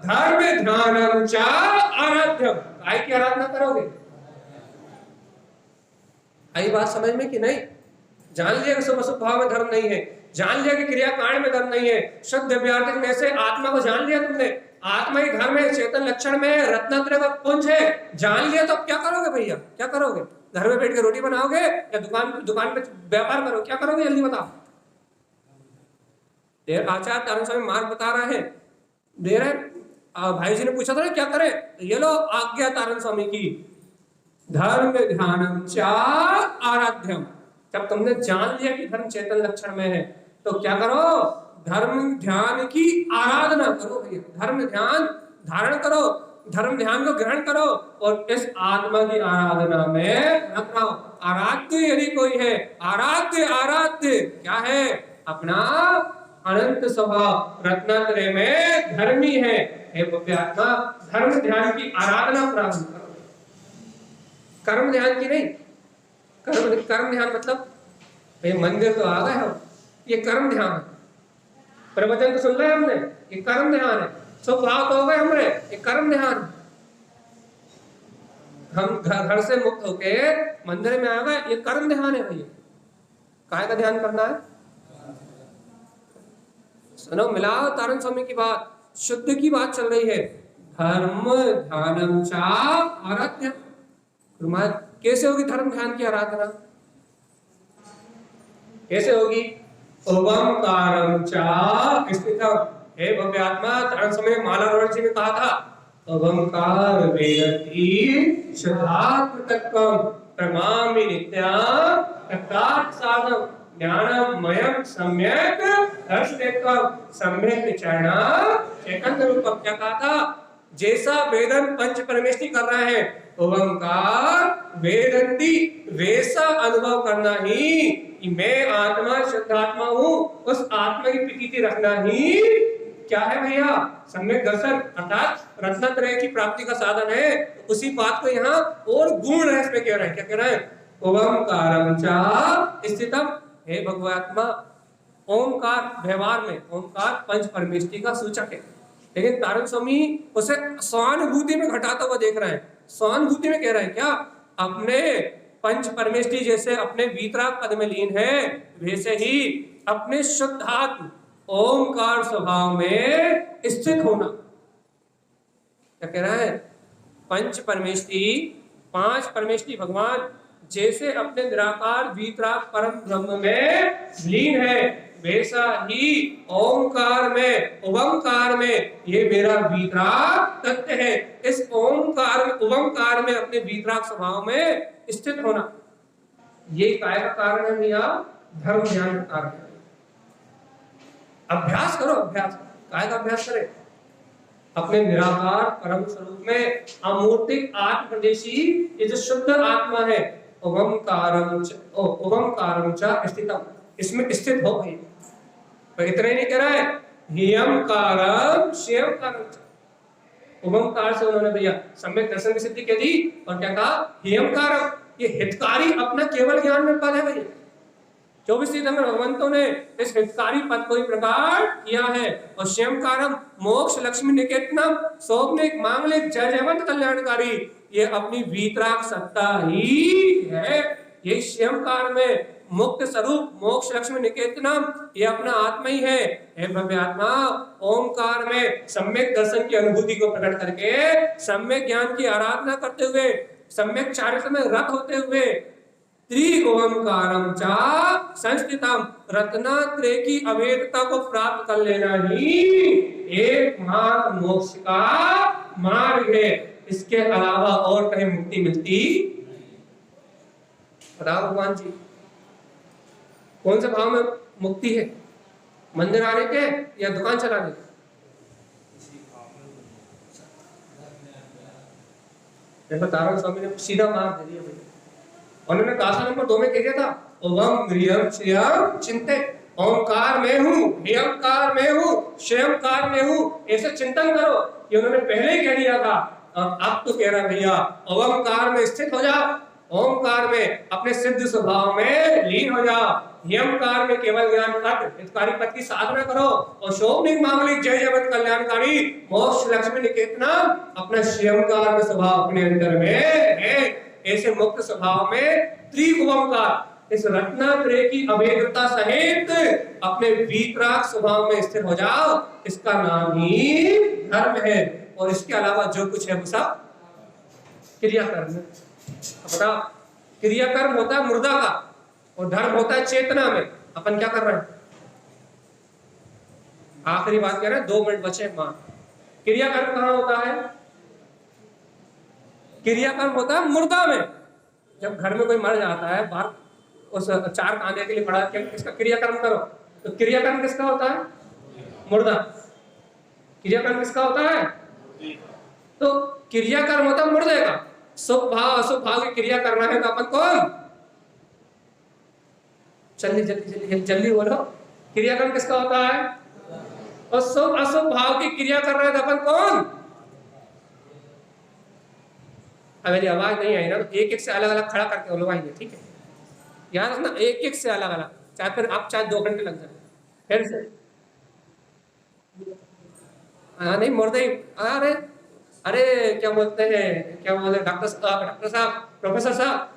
धर्म ध्यानम च आराध्यम, काय की आराधना करोगे? आई बात समझ में कि नहीं? जान लिया कि शुभ अशुभ भाव में धर्म नहीं है, जान लिया कि क्रियाकांड में धर्म नहीं है, शुद्ध व्यार्थिक में से आत्मा को जान लिया तुमने, आत्मा ही धर्म है, चेतन लक्षण में रत्नात्रय का पुंज है, जान लिया तो अब क्या करोगे भैया? क्या करोगे? घर में बैठ के रोटी बनाओगे या दुकान पे व्यापार करोगे? क्या करोगे जल्दी बताओ। आचार्य तारण स्वामी मार्ग बता रहे हैं, दे रहे। भाई जी ने पूछा था ना क्या करे, ये लो आज्ञा तारण स्वामी की, धर्म ध्यानम च आराध्यम। जब तुमने जान लिया कि धर्म चेतन लक्षण में है तो क्या करो? धर्म ध्यान की आराधना करो भैया। धर्म ध्यान धारण करो, धर्म ध्यान को ग्रहण करो और इस आत्मा की आराधना में रत रहो। आराध्य यदि कोई है, आराध्य क्या है? अपना अनंत स्वभाव रत्नात्रय में धर्मी है। हे भव्य आत्मा, धर्म ध्यान की आराधना प्रारंभ करो, कर्म ध्यान की नहीं। कर्म ध्यान मतलब भाई मंदिर तो आ गए हो, ये कर्म ध्यान है। प्रवचन तो सुन रहे हमने, ये कर्म ध्यान है। सब भाव तो हो गए हमरे, ये कर्म ध्यान। हम घर से मुक्त होके मंदिर में आ गए, ये कर्म ध्यान है भैया। काय का ध्यान करना है? सुनो, मिलाओ तारण स्वामी की बात, शुद्ध की बात चल रही है। धर्म ध्यानम च आराध्य। कैसे होगी धर्म ध्यान की आराधना? कैसे होगी? ओंकारम च स्थितम। हे भव्य आत्मा, तारण स्वामी मालावरण जी ने कहा था, ओंकार वेदति शुद्धात्म तत्वम प्रमामि नित्यं तत्तात् साधम ज्ञानमयं सम्यक दर्शयित्वं सम्यक चरण एकंद रूपम। क्या कहा था? जैसा वेदन पंच परमेष्टि कर रहे हैं, ओंकार वेदंती, वैसा अनुभव करना ही कि मैं आत्मा शुद्ध आत्मा हूं, उस आत्मा की प्रतीति रखना ही क्या है भैया? सम्यक दर्शन, अर्थात रत्नात्रय की प्राप्ति का साधन है। तो उसी बात को यहाँ और गुण रहस्य में कह रहे हैं। क्या कह रहे हैं? ओंकारम च स्थितम। हे भगवात्मा, ओंकार व्यवहार में ओंकार पंच परमेष्टि का सूचक है, लेकिन तारण स्वामी उसे स्वानुभूति में घटाता हुआ देख रहे हैं। स्वानुभूति में कह रहे हैं क्या? अपने पंच परमेष्टि जैसे अपने वीतराग पद में लीन है, वैसे ही अपने शुद्धात्म ओंकार स्वभाव में स्थित होना। क्या कह रहा है? पंच परमेष्टि, पांच परमेष्टि भगवान जैसे अपने निराकार वीतराग परम ब्रह्म में लीन है, वैसा ही ओंकार में ये मेरा वीतराग तत्व है। इस ओंकार में अपने वीतराग स्वभाव में स्थित होना, ये काय का कारण है भैया? धर्म ध्यान का कारण है। अभ्यास करो, अभ्यास। काय का अभ्यास करें? अपने निराकार परम स्वरूप में अमूर्तिक आत्म प्रदेशी, ये जो शुद्ध आत्मा है, ओंकारम च स्थितम, इसमें स्थित हो गई। तो इतना ही नहीं कह रहा है, हियंकारम श्यंकारम च। उमंकार से उन्होंने भैया सम्यक दर्शन की सिद्धि कह दी और क्या कहा, हियंकारम, ये हितकारी अपना केवल ज्ञान में पद है भैया। 24 तीर्थंकर भगवंतों ने इस हितकारी पद को ही प्रकट किया है। और श्यंकारम मोक्ष लक्ष्मी निकेतनम सौम्यक मांगलिक जय जयवंत कल्याणकारी, ये अपनी वीतराग सत्ता ही है। ये श्यंकार में मुक्त स्वरूप मोक्ष लक्ष्मी निकेतनम, ये अपना आत्मा ही है। हे भव्य आत्मा, ओमकार में सम्यक दर्शन की अनुभूति को प्रकट करके सम्यक ज्ञान की आराधना करते हुए, सम्यक चारित्र में रत होते हुए, त्रिओंकारम चा संस्थितम रत्नात्रय की अभेदता को प्राप्त कर लेना ही एकमात्र मोक्ष का मार्ग है। इसके अलावा और कहीं मुक्ति मिलती? बताओ भगवान जी, कौन से भाव में मुक्ति है? मंदिर आने के या दुकान चलाने के? मैं बता रहा हूं, स्वामी ने सीधा मार्ग दे दिया भैया। उन्होंने गाथा नंबर 2 में कह दिया था, ओम ह्रियम श्रियम चिंते, ओमकार में हूँ, हियंकार में हूँ, श्यंकार में हूँ, ऐसे चिंतन करो। ये उन्होंने पहले ही कह दिया था। और अब तो कह रहा भैया, ओमकार में स्थित हो जाओ, ओमकार में अपने सिद्ध स्वभाव में लीन हो जाओ, हियंकार में केवल ज्ञान पद हितकारी पद की साधना करो, और शोभनिक मांगलिक जय जगत कल्याणकारी मोक्ष लक्ष्मी निकेतना अपना श्यंकार में स्वभाव अपने अंदर में है। ऐसे मुक्त स्वभाव में त्रिओंकार इस रत्नात्रय की अभेदता सहित अपने वीतराग स्वभाव में स्थिर हो जाओ। इसका नाम ही धर्म है। और इसके अलावा जो कुछ है वो सब क्रियाकर्म है। बताओ, क्रियाकर्म होता है मुर्दा का और धर्म होता है चेतना में। अपन क्या कर रहे हैं? आखिरी बात कह रहे हैं, 2 मिनट बचे मां। क्रियाकर्म कहां होता है? क्रियाकर्म होता है मुर्दा में। जब घर में कोई मर जाता है, बाहर उस 4 कांधे के लिए खड़ा है, इसका क्रियाकर्म करो, तो क्रियाकर्म किसका होता है? मुर्दा। क्रियाकर्म किसका होता है? तो क्रियाकर्म होता है मुर्दे का। शुभ भाव अशुभ भाव की क्रिया करना है तो अपन कौन? जल्दी जल्दी जल्दी जल्दी बोलो, क्रियाकर्म किसका होता है? और शुभ अशुभ भाव की क्रिया कर रहे हैं तो अपन कौन? अब मेरी आवाज नहीं आई ना तो एक एक से अलग अलग खड़ा करके बोलवाएंगे, ठीक है? याद रखना, एक एक से अलग अलग, चाहे फिर आप चाहे 2 घंटे लग जाए। फिर से नहीं मुर्दे, अरे अरे क्या बोलते हैं, क्या बोलते हैं, डॉक्टर साहब, प्रोफेसर साहब,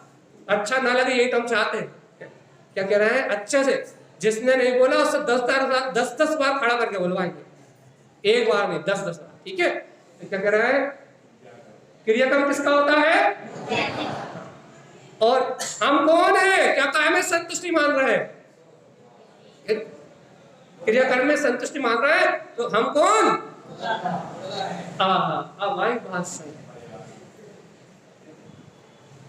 अच्छा ना लगे यही तो हम चाहते हैं। क्या कह रहे हैं? अच्छे से, जिसने नहीं बोला उससे 10 बार खड़ा करके बोलवाएंगे, एक बार नहीं 10 बार, ठीक है? क्या कह रहे हैं? क्रियाकर्म किसका होता है? और हम कौन है? क्या कायम में संतुष्टि मान रहे हैं? क्रियाकर्म में संतुष्टि मान रहे हैं तो हम कौन? भाई बात सही।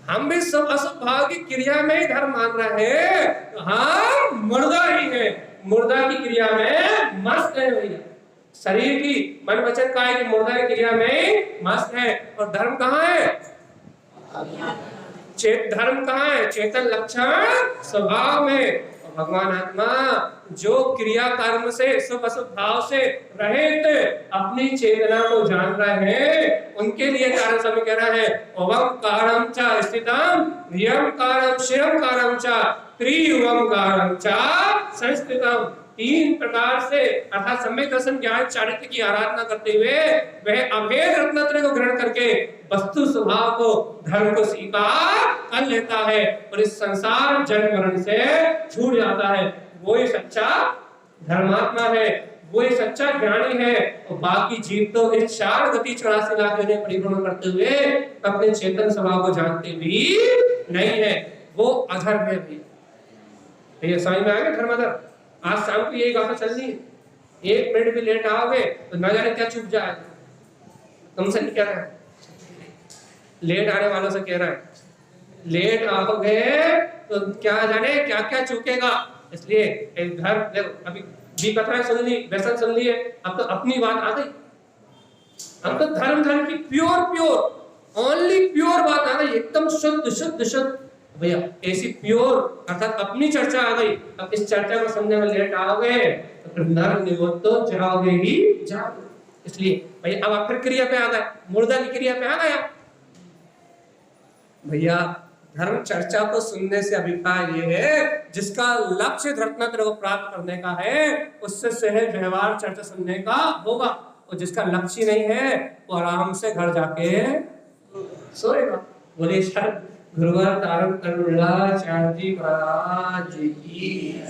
हम भी सब अशुभ भाव की क्रिया में ही धर्म मान रहे हैं, तो हम मुर्दा ही है, मुर्दा की क्रिया में मस्त है भैया। शरीर की मन वचन काय की मुर्दा की क्रिया में मस्त है। और धर्म कहाँ है? धर्म कहाँ है? चेतन लक्षण स्वभाव में। भगवान आत्मा जो क्रिया कर्म से शुभ अशुभ भाव से रहित अपनी चेतना को जान रहे हैं, उनके लिए कारण समय कह रहा है, ओमकारम च स्थितम नियमकारम श्यंकारम च त्रिओंकारम च संस्थितम। 3 प्रकार से अर्थात सम्यक दर्शन ज्ञान चारित्र की आराधना करते हुए वह अभेद रत्नत्रय को ग्रहण करके वस्तु स्वभाव को धर्म को स्वीकार कर लेता है और इस संसार जन्म मरण से छूट जाता है। वो ही सच्चा धर्मात्मा है, वो ही सच्चा ज्ञानी है। और बाकी जीव तो इस 4 गति 84 लाख योनि परिभ्रमण करते हुए अपने चेतन स्वभाव को जानते भी नहीं है, वो अधर्म है भी। ये समझ में आ गया? धर्म अधर्म। आज शाम को यही गाथा चल रही है, 1 मिनट भी लेट आओगे तो न जाने क्या चुप जाएगा। तुमसे नहीं कह रहा है, लेट आने वालों से कह रहा है, लेट आओगे तो क्या जाने क्या क्या चूकेगा। इसलिए घर अभी भी कथाएं सुन ली, व्यसन सुन ली है, अब तो अपनी बात आ गई। हम तो धर्म की प्योर ओनली प्योर बात आ गई, एकदम शुद्ध भैया। ऐसी प्योर अर्थात अपनी चर्चा आ गई। अब इस चर्चा को समझने में लेट आओगे तो फिर नर निवृत्तो जाओगे ही जाओगे। इसलिए भैया अब आप फिर क्रिया पे आ गए, मुर्दा की क्रिया पे आ गया भैया। धर्म चर्चा को सुनने से अभिप्राय ये है जिसका लक्ष्य धर्मतंत्र को प्राप्त करने का है उससे सहज व्यवहार चर्चा सुनने का होगा, और जिसका लक्ष्य नहीं है वो आराम से घर जाके सोएगा। बोले सर गुरुवार तारण करुणाचार्य जी महाराज की